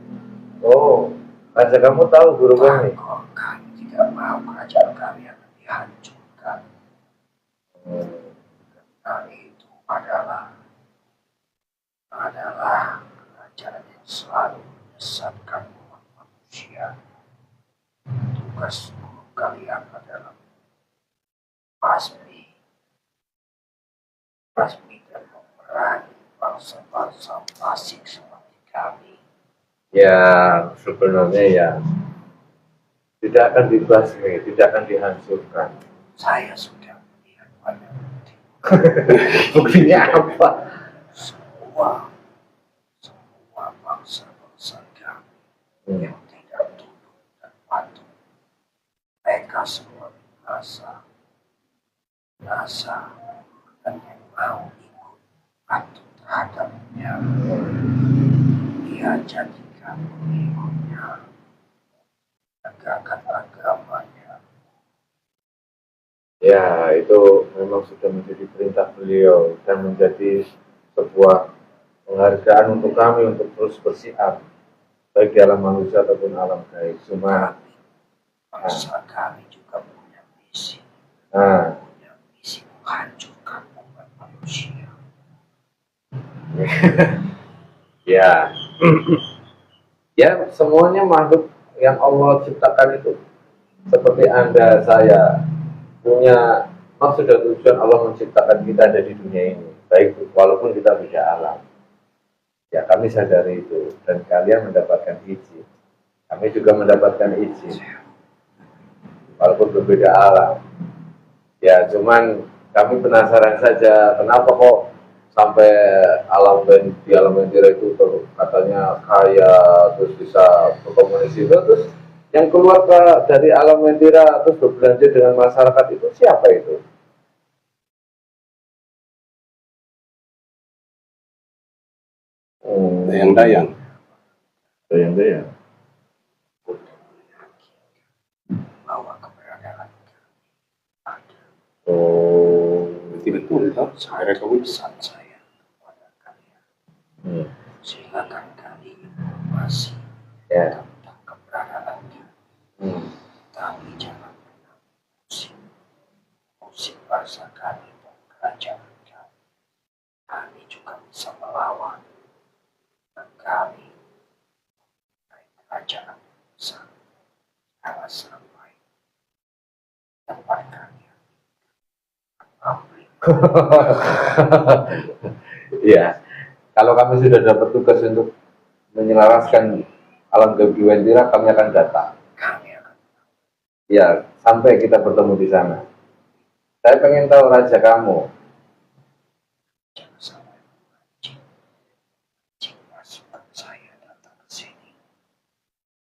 Speaker 1: Oh, raja kamu tahu guru kami?
Speaker 4: Kalau kami tidak mau kerajaan kalian dihancurkan. Nah, itu adalah kerajaan yang selalu menyesatkan umat manusia. Tugas guru kalian adalah basmi dan memerangi bangsa-bangsa fasik seperti kami.
Speaker 1: Ya, sebenarnya ya tidak akan dibasmi, tidak akan dihancurkan.
Speaker 4: Saya sudah melihat banyak bukti.
Speaker 1: Buktinya apa?
Speaker 4: Semua bangsa-bangsa kami yang tidak tunduk dan patuh, mereka semua binasa dan yang mau ikut patuh terhadapnya, dia jadikan pengikutnya, tegakkan agamanya.
Speaker 1: Ya, itu memang sudah menjadi perintah beliau dan menjadi sebuah penghargaan untuk kami untuk terus bersiap baik di alam manusia ataupun alam gaib. Cuma,
Speaker 4: Bangsa kami juga punya misi menghancurkan umat manusia.
Speaker 1: ya, ya semuanya makhluk yang Allah ciptakan itu seperti Anda, saya punya maksud dan tujuan. Allah menciptakan kita ada di dunia ini, baik walaupun kita beda alam. Ya, kami sadari itu dan kalian mendapatkan izin. Kami juga mendapatkan izin, walaupun berbeda alam. Ya, cuman kami penasaran saja kenapa kok sampai di alam Wentira itu katanya kaya, terus bisa berkomunikasi, terus Yang keluar dari alam Wentira terus berbelanja dengan masyarakat itu siapa itu?
Speaker 3: Dayang-dayang.
Speaker 1: Dayang-dayang.
Speaker 4: Bahwa keberadaan
Speaker 1: Oh,
Speaker 3: Betul, mereka
Speaker 4: pesan saya kepada kalian.
Speaker 1: hmm.
Speaker 4: Silakan kali informasi
Speaker 1: Ya.
Speaker 4: tentang keberadaannya. Tapi jangan pernah musik bahasa kami dan kerajaan kami. Kami juga bisa melawan. Dan kami naik kerajaan besar. Kalau sampai tempat kalian. Ambil.
Speaker 1: Iya. Kalau kami sudah dapat tugas untuk menyelaraskan alam gaib Wentira, kami akan datang.
Speaker 4: Kami akan
Speaker 1: Ya, sampai kita bertemu di sana. Saya pengen tahu raja kamu.
Speaker 4: jangan sampai memancing pasukan saya datang ke sini.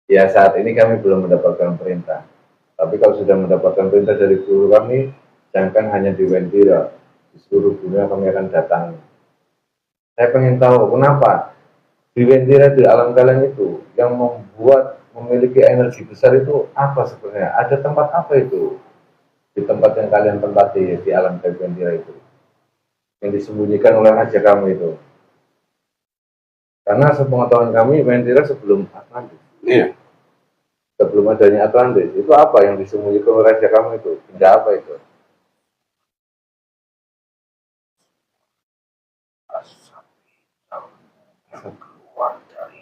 Speaker 1: Ya, saat ini kami belum mendapatkan perintah. Tapi kalau sudah mendapatkan perintah dari guru kami, jangan hanya di Wentira, di seluruh dunia kami akan datang. Saya pengen tahu kenapa di Wentira, di alam kalian itu yang membuat memiliki energi besar itu apa sebenarnya? Ada tempat apa itu di tempat yang kalian tempati di alam Wentira itu yang disembunyikan oleh raja kamu itu? Karena sepengetahuan kami Wentira sebelum Atlantis,
Speaker 3: Iya.
Speaker 1: sebelum adanya Atlantis itu apa yang disembunyikan oleh raja kamu itu? Benda apa itu?
Speaker 4: Keluar dari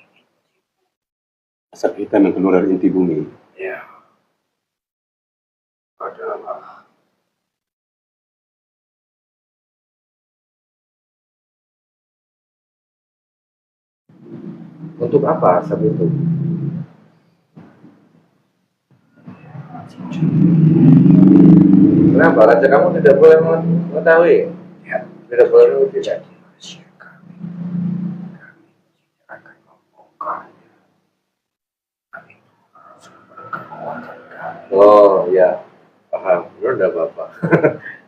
Speaker 3: Asap hitam yang keluar dari inti bumi.
Speaker 4: ya adalah
Speaker 1: Untuk apa asap itu? Kenapa raja kamu tidak boleh mengetahui?
Speaker 4: ya
Speaker 1: Tidak boleh mengetahui.
Speaker 4: jadi rahasia kami. Kami tidak akan membongkarnya. Kami harus berkekuatan kami.
Speaker 1: Oh ya, paham. Lu udah apa-apa.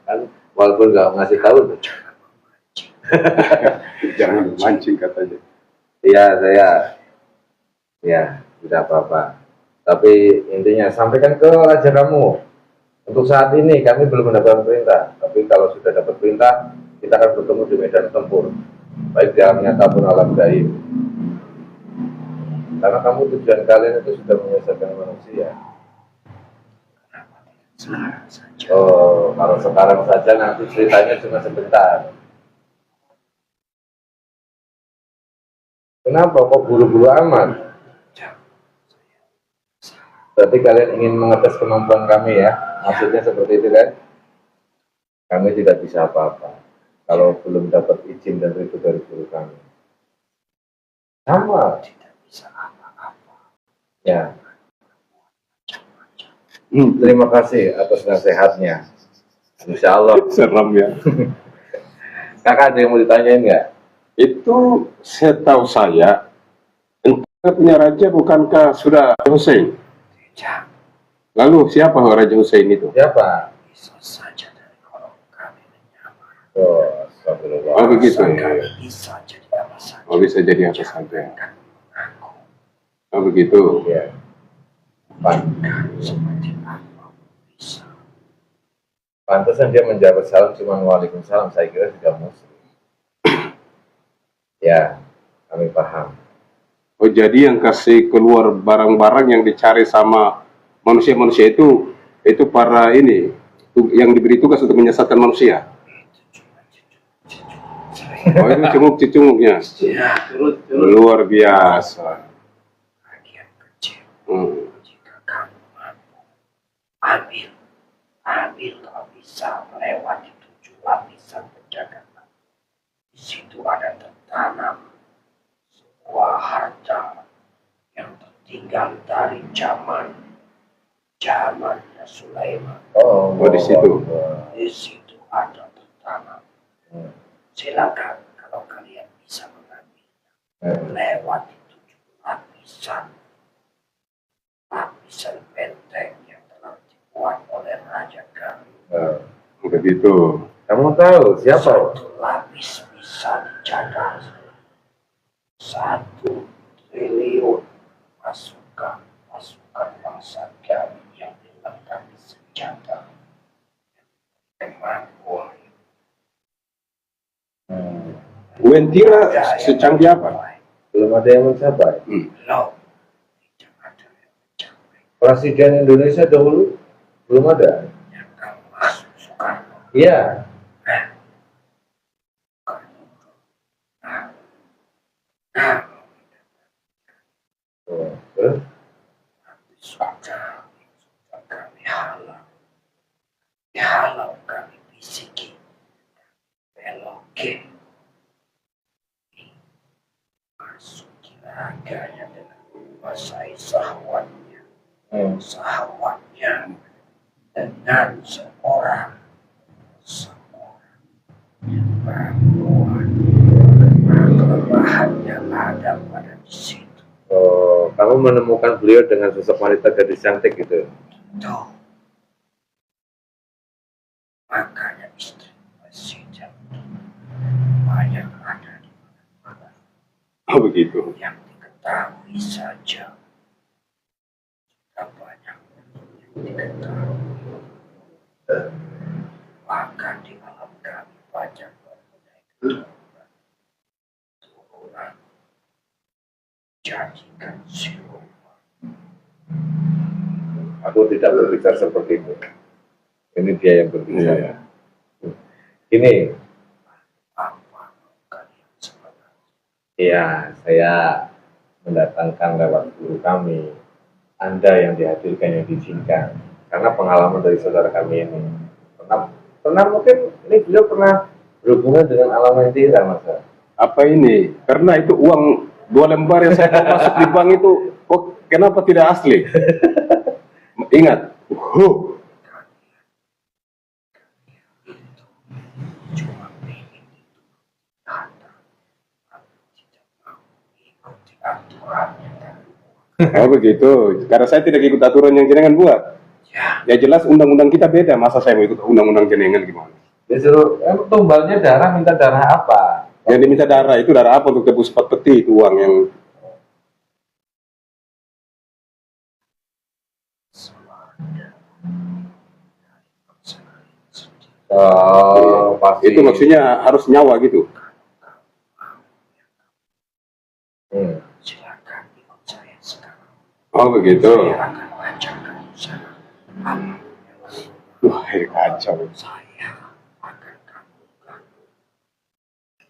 Speaker 1: Kan walaupun nggak ngasih tahu tuh.
Speaker 3: Jangan mancing katanya.
Speaker 1: Iya saya, ya tidak apa-apa. Tapi intinya sampaikan ke raja kamu. Untuk saat ini kami belum mendapatkan perintah. Tapi kalau sudah dapat perintah, kita akan bertemu di medan tempur, baik di alam nyata pun alam gaib. Karena kamu tujuan kalian itu sudah menyelesaikan manusia.
Speaker 4: Sekarang saja.
Speaker 1: Oh, kalau sekarang saja nanti ceritanya cuma sebentar. Kenapa kok buru-buru amat? Berarti kalian ingin mengetes kemampuan kami ya? Maksudnya seperti itu kan? Kami tidak bisa apa-apa kalau belum dapat izin dan itu dari guru kami. Sama,
Speaker 4: Tidak bisa apa-apa.
Speaker 1: ya.
Speaker 4: Macam-macam.
Speaker 1: Terima kasih atas nasihatnya. Insya Allah.
Speaker 3: Seram ya.
Speaker 1: Kakak ada yang mau ditanyain nggak?
Speaker 3: Itu setahu saya, entah punya raja bukankah sudah Hussein?
Speaker 4: Tidak
Speaker 3: Lalu siapa Raja Hussein itu?
Speaker 1: Siapa?
Speaker 4: bisa saja dari orang kami menyamar.
Speaker 1: Oh, astagfirullah.
Speaker 3: Oh begitu.
Speaker 4: Kami bisa jadi apa saja.
Speaker 3: Oh bisa jadi apa saja.
Speaker 4: Jangan mengaku.
Speaker 3: Oh begitu.
Speaker 1: Ya. Pan
Speaker 4: Seperti apa bisa.
Speaker 1: Pantesan dia menjawab salam cuma waalaikumsalam. Saya kira juga muslim. Ya, kami paham.
Speaker 3: Oh jadi yang kasih keluar barang-barang yang dicari sama manusia-manusia itu para ini yang diberi tugas untuk menyesatkan manusia. Oh itu cunguk-cicunguknya.
Speaker 4: Ya,
Speaker 3: Luar biasa.
Speaker 4: bagian kecil.
Speaker 3: Hmm.
Speaker 4: Jika kamu mampu ambil kalau bisa melewati 7 lapisan penjagaan. Di situ ada tertanam sebuah harta yang tertinggal dari zamannya Sulaiman.
Speaker 1: Oh,
Speaker 3: di situ.
Speaker 4: Di situ ada tertanam. Silakan kalau kalian bisa mengambil lewati 7 lapisan. Tapi lapisan benteng yang telah dibuat oleh raja kami.
Speaker 3: Begitu.
Speaker 1: Kamu tahu siapa?
Speaker 4: Satu lapis bisa dijaga 1 triliun pasukan bangsa kami yang dilengkapi senjata kemampuan.
Speaker 3: Wentira secanggih apa?
Speaker 1: Belum ada yang mencapai.
Speaker 4: Belum, tidak ada yang mencapai.
Speaker 1: Presiden Indonesia dahulu belum ada.
Speaker 4: Yang kamu masuk Soekarno.
Speaker 1: Iya. Terus?
Speaker 4: Sudah kami halau kami bisiki, belokin, masuki raganya dengan menguasai sahwatnya, dengan seorang perempuan, kelemahan yang ada pada di situ.
Speaker 1: Oh, kamu menemukan beliau dengan sosok wanita gadis cantik gitu.
Speaker 4: Tuh. Makanya istri presiden banyak ada di mana-mana.
Speaker 3: Oh begitu.
Speaker 4: Yang diketahui saja. Tidak banyak yang diketahui. Bahkan di alam kami banyak mempunyai keturunan. Jadikan siluman.
Speaker 1: Aku tidak berbicara seperti itu. Ini dia yang berbicara.
Speaker 3: Iya.
Speaker 1: Ini,
Speaker 4: Apa kalian sebenarnya?
Speaker 1: ya saya mendatangkan lewat guru kami. Anda yang dihadirkan, yang diizinkan. Karena pengalaman dari saudara kami ini. Pernah mungkin ini beliau pernah berhubungan dengan alam mentira, Mas.
Speaker 3: Apa ini? Karena itu uang 2 lembar yang saya tahu masuk di bank itu, kok kenapa tidak asli? Ingat,
Speaker 4: Cuma ingin itu kata, tapi tidak mau ikuti aturannya dan
Speaker 3: oh begitu. Karena saya tidak ikut aturan yang jenengan buat. Ya jelas undang-undang kita beda. Masa saya mau ikut undang-undang jenengan gimana?
Speaker 1: Disuruh, tumbalnya darah, minta darah apa?
Speaker 3: Yang diminta darah itu darah apa untuk tebus 4 peti itu uang yang
Speaker 1: Oh, pasti.
Speaker 3: itu maksudnya harus nyawa gitu.
Speaker 4: silakan ikut saya sekarang.
Speaker 3: Oh begitu.
Speaker 4: Saya akan bacakan usaha apa
Speaker 3: Wah, ini kacau.
Speaker 4: saya akan kabulkan.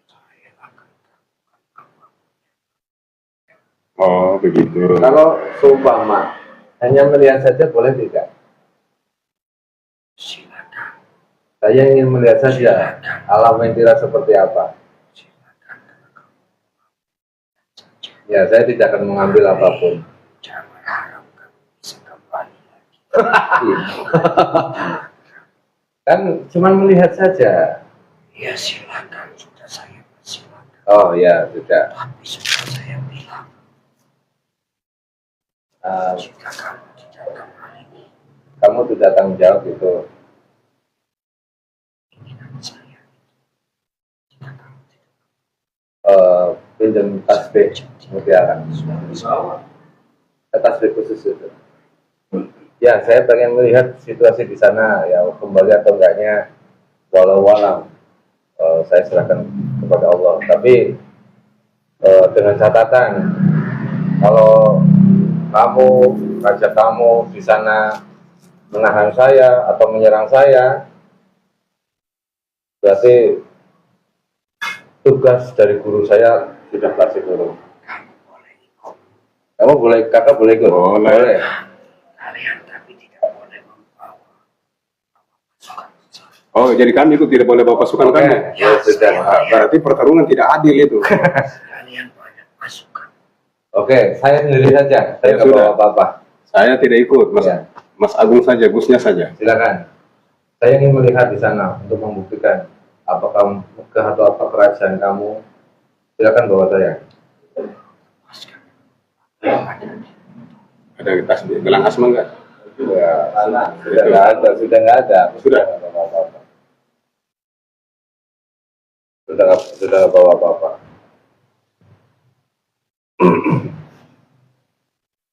Speaker 4: Saya akan kabulkan.
Speaker 3: Oh begitu.
Speaker 1: Kalau seumpama hanya melihat saja boleh tidak?
Speaker 4: Silakan.
Speaker 1: Saya ingin melihat saja alam mentira seperti apa.
Speaker 4: Silakan.
Speaker 1: Ya, saya tidak akan mengambil apapun.
Speaker 4: Jangan harap kamu bisa kembali lagi.
Speaker 1: Kan cuma melihat saja.
Speaker 4: Ya silakan, sudah saya persilakan.
Speaker 1: Oh ya, sudah.
Speaker 4: Tapi sudah saya bilang,
Speaker 1: Uh,
Speaker 4: jika kamu tidak kembali,
Speaker 1: kamu sudah tanggung jawab itu.
Speaker 4: ingat saya. Jika kamu tidak
Speaker 1: Pinjam tasbih mutiara. Tasbih khusus itu. Ya, saya pengen melihat situasi di sana, ya kembali atau enggaknya, walau alam. Saya serahkan kepada Allah. Tapi dengan catatan, kalau kamu, raja kamu di sana menahan saya atau menyerang saya, berarti tugas dari guru saya sudah kasih dulu.
Speaker 4: kamu boleh ikut.
Speaker 1: Kamu boleh, kakak boleh ikut?
Speaker 3: Boleh.
Speaker 4: Kalian tapi tidak boleh membawa pasukan besar.
Speaker 3: Oh jadi kami itu tidak boleh bawa pasukan
Speaker 1: Oke,
Speaker 3: kami.
Speaker 1: ya sudah.
Speaker 3: Wah, berarti pertarungan tidak adil itu.
Speaker 4: Kalian banyak pasukan.
Speaker 1: Oke, saya sendiri saja. Saya
Speaker 3: Ya,
Speaker 1: nggak
Speaker 3: sudah.
Speaker 1: bawa apa-apa.
Speaker 3: Saya tidak ikut, Mas.
Speaker 1: Ya.
Speaker 3: Mas Agung saja, Gusnya saja.
Speaker 1: Silakan. Saya ingin melihat di sana untuk membuktikan apakah megah atau apa kerajaan kamu. Silakan bawa saya.
Speaker 4: Lepaskan. Ada di
Speaker 3: Ada tasbih, gelang asma enggak?
Speaker 1: Sudah nggak ada, sudah nggak ada.
Speaker 3: Sudah.
Speaker 1: Sudah nggak bawa apa-apa.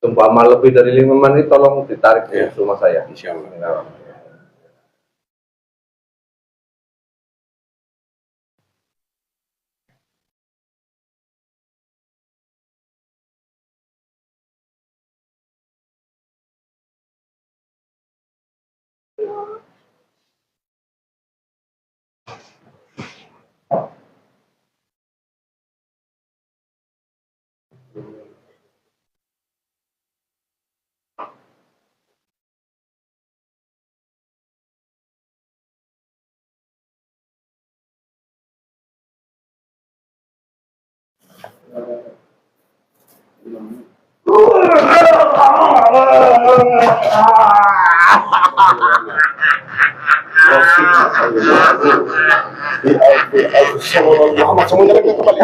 Speaker 1: Umpama lebih dari 5 menit, tolong ditarik ke rumah saya.
Speaker 3: Insya Allah.
Speaker 1: Nah.
Speaker 3: Muhammad semuanya lagi kembali.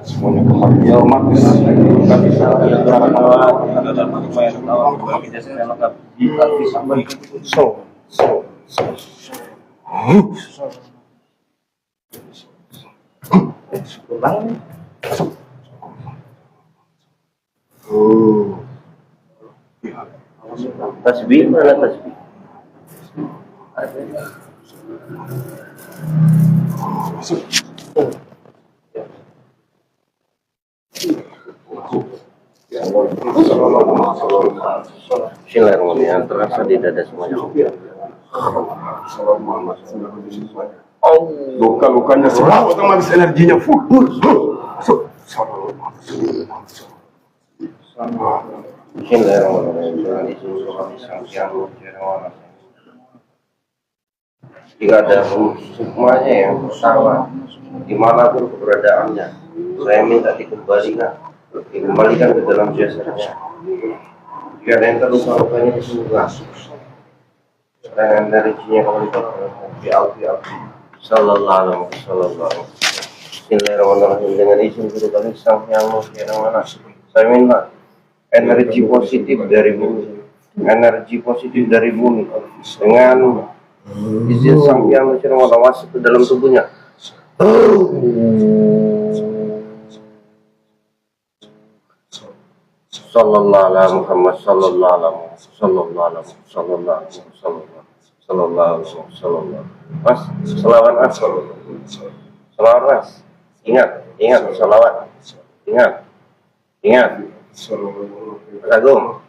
Speaker 3: Semuanya kembali ya otomatis kita bisa
Speaker 5: tasbih mana tasbih? Bismillahirrahmanirrahim. Terasa di dada semuanya.
Speaker 3: Luka-lukanya semua otomatis energinya full.
Speaker 5: Jika ada hukmahnya yang pertama, dimanapun keberadaannya, saya minta dikembalikan ke dalam jasadnya. Jika ada yang terluka lukanya disembuhkan, dan energinya kembali ke Allah. Sallallahu alaihi wasallam. Bismillahirrahmanirrahim. Dengan izin guru kami sang yang mulia yang mana, saya minta energi positif dari bumi, dengan izin sang yang mulia masuk ke dalam tubuhnya. Sallallahu alaihi Muhammad sallallahu. Mas, selawat mas. Selawat mas. Ingat selawat. Ingat. Agung.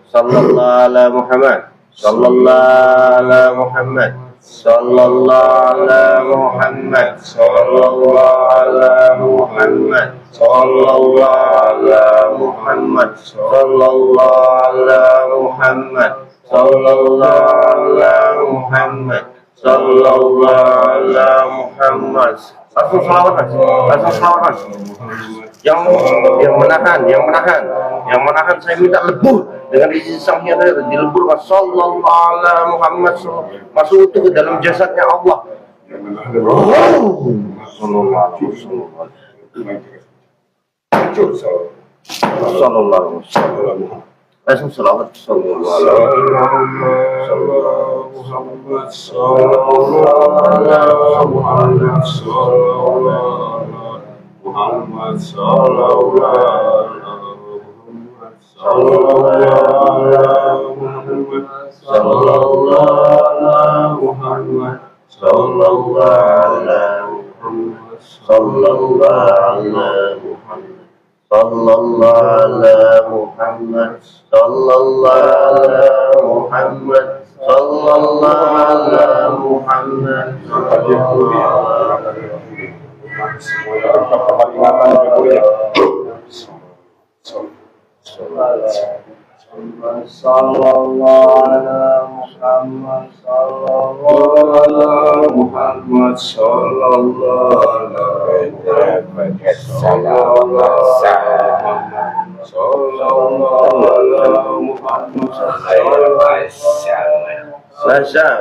Speaker 5: Sallallahu alaihi Muhammad. Sallallahu alaihi Muhammad. Sallallahu alaihi Muhammad. Sallallahu alaihi Muhammad. Sallallahu alaihi Muhammad. Sallallahu alaihi Muhammad. Sallallahu alaihi Muhammad. Sallallahu alaihi Muhammad. Langsung selawat mas. Yang menahan saya minta lebur dengan izin sang yang dilebur mas. Sallallahu alaihi Muhammad. Masuk utuh ke dalam jasadnya Allah. Sallallahu alaihi wasallam. Langsung selawat. Sallallahu alaihi
Speaker 3: Muhammad sallallahu
Speaker 5: sallallahu ala Muhammad, sallallahu ala Muhammad, sallallahu ala Muhammad,
Speaker 4: Sallallahu ala Muhammad, sallallahu ala Muhammad, sallallahu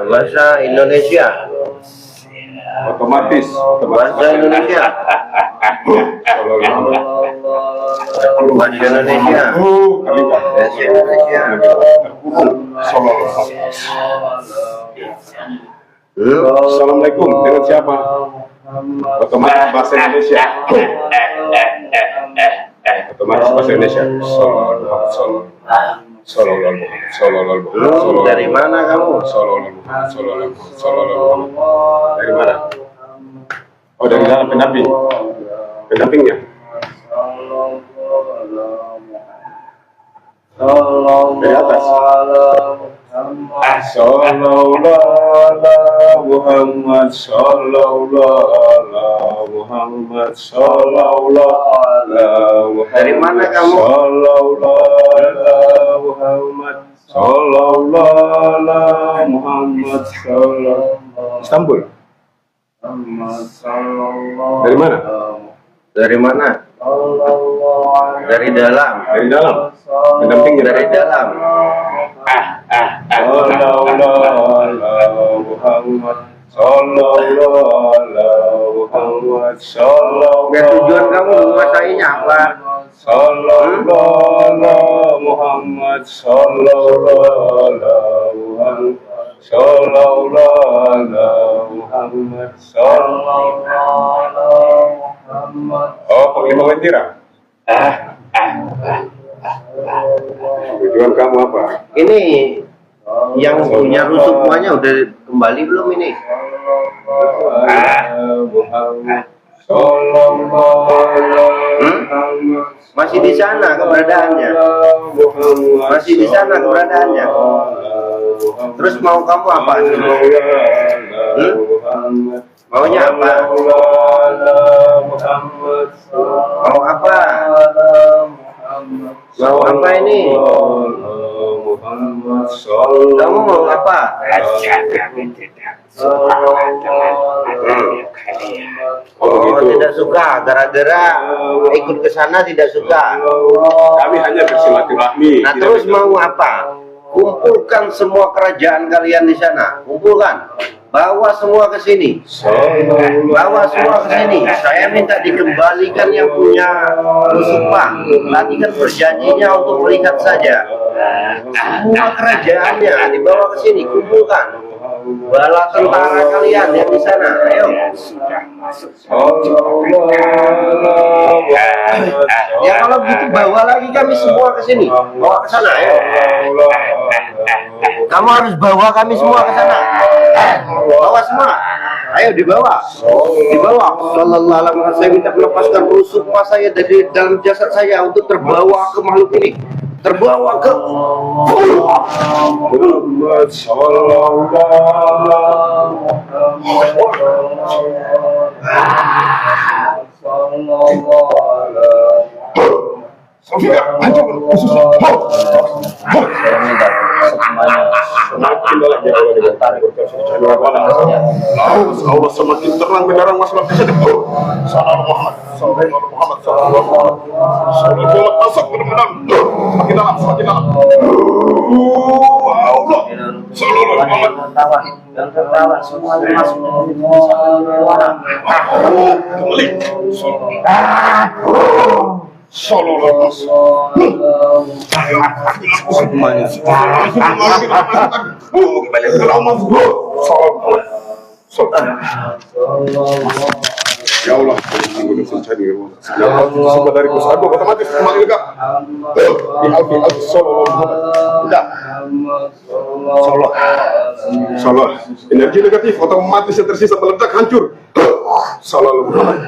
Speaker 5: bahasa Indonesia,
Speaker 3: Otomatis.
Speaker 5: bahasa Indonesia, bahasa Indonesia, bahasa Indonesia.
Speaker 3: Assalamualaikum, dengan siapa? Otomatis bahasa Indonesia. Otomatis bahasa Indonesia.
Speaker 5: Dari mana kamu?
Speaker 3: Dari mana? Oh, dari dalam pendamping. Pendampingnya. Dari atas. Sallallahu ala Muhammad, sallallahu ala Muhammad, sallallahu ala Muhammad.
Speaker 5: Dari mana kamu?
Speaker 3: Sallallahu ala Muhammad, sallallahu ala Muhammad, sallallahu. Istanbul. Dari mana?
Speaker 5: Dari mana? Dari dalam.
Speaker 3: Dari dalam. Pendampingnya
Speaker 5: Dari dalam.
Speaker 3: Sallallahu ala Muhammad, sallallahu ala Muhammad, sallallahu.
Speaker 5: Ya, tujuan kamu menguasainya apa?
Speaker 3: Sallallahu ala Muhammad, sallallahu ala Muhammad, sallallahu ala Muhammad, sallallahu ala Muhammad. Oh, Panglima Wentira. Tujuan kamu apa?
Speaker 5: Ini yang punya rusuk semuanya udah kembali belum ini? Masih di sana keberadaannya? Masih di sana keberadaannya? Terus mau kamu apa? Maunya apa? Mau apa? Mau apa ini? Kamu mau apa? Oh, tidak suka. Gara-gara ikut ke sana tidak suka.
Speaker 3: Kami hanya bersilaturahmi.
Speaker 5: Nah, terus mau apa? Kumpulkan semua kerajaan kalian di sana. Kumpulkan. Bawa semua ke sini. Bawa semua ke sini. Saya minta dikembalikan yang punya Rusukma. Tadi kan berjanjinya untuk melihat saja. Semua kerajaannya dibawa ke sini. Kumpulkan. Bala tentara kalian yang di sana. Ayo. Ya kalau gitu bawa lagi kami semua ke sini. Bawa ke sana. Ayo. Kamu harus bawa kami semua ke sana. Bawa semua. Ayo dibawa. Dibawa. Sallallahu alaihi wasallam. Saya minta melepaskan rusukma saya dari dalam jasad saya untuk terbawa ke makhluk ini. Terbawa ke
Speaker 3: Muhammad sallallahu Allah semakin terang benderang masalah bisa Muhammad masuk benar-benar semakin dalam Allah
Speaker 4: dan tertawa semuanya masuk
Speaker 3: kembali ya Allah, semua dari pusatku otomatis kembali juga. Salah. Energi negatif otomatis yang tersisa meledak hancur. Sallallahu Muhammad.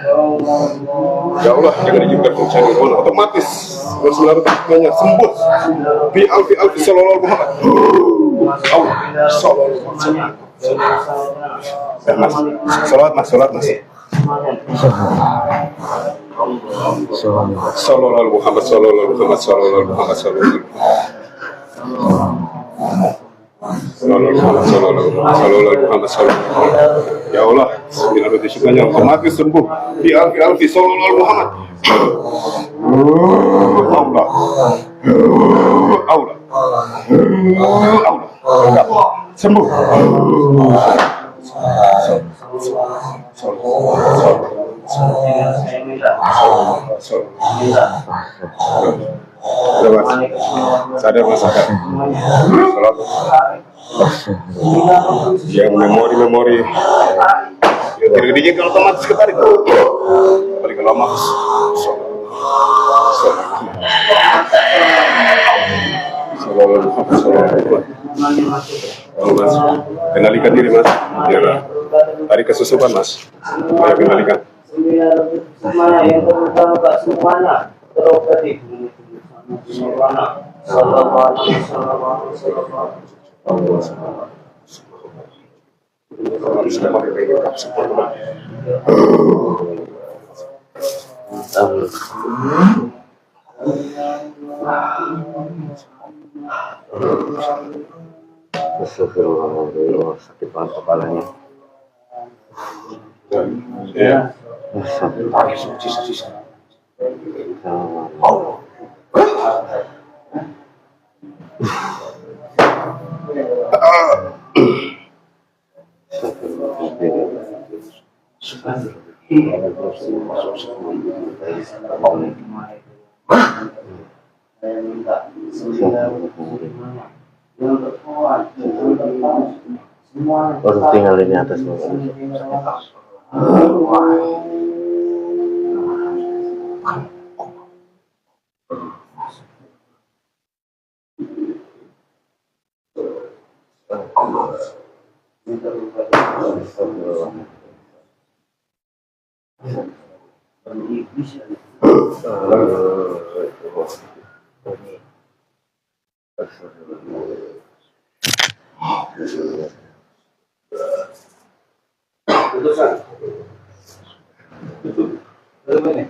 Speaker 3: Ya Allah, jangan diizinkan mencari Allah, otomatis berselar banyak sembuh. Fi alfi sallallahu Muhammad. Allah sallallahu Muhammad. Mas, salat mas. Sallallahu Muhammad. Ya Allah, bila bersyukurnya otomatis sembuh. Fi alfi sallallahu Muhammad. Allah sembuh. Sadar mas. Yang memori yang tidak dijaga otomatis ketarik. Balik ke lama. Mas, kendalikan diri mas. Biar tarik kesusupan mas. Ayo kendalikan.
Speaker 5: Astagfirullah, sakit banget kepalanya.
Speaker 3: Ya.
Speaker 5: Baru tinggal ini atas. Biar banyak.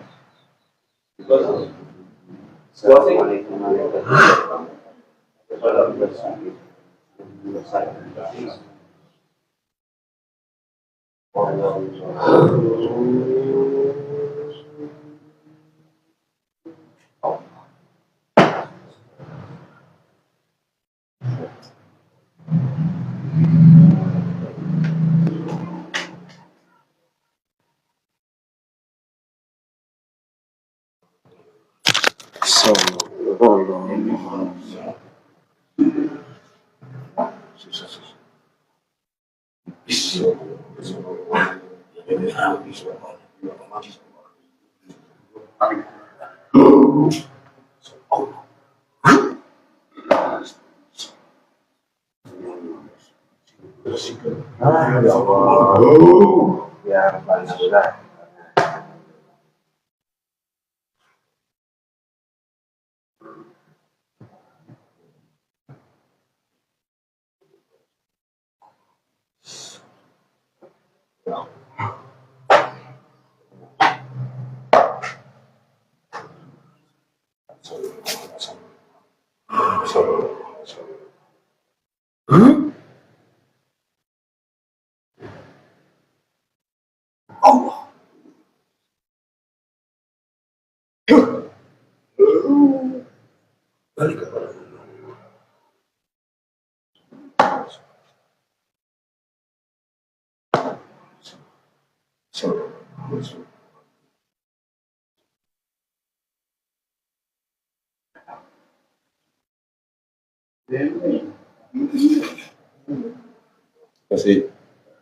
Speaker 3: Kasih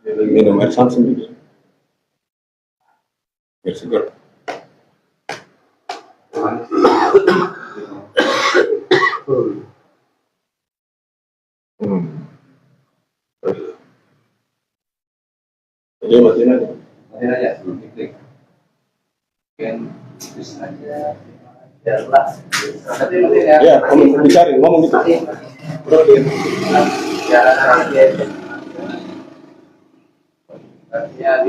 Speaker 3: minum air samsung juga. Biar segar. Jadi matiin aja. Ya, kamu bicara, ngomong gitu.
Speaker 4: Ya,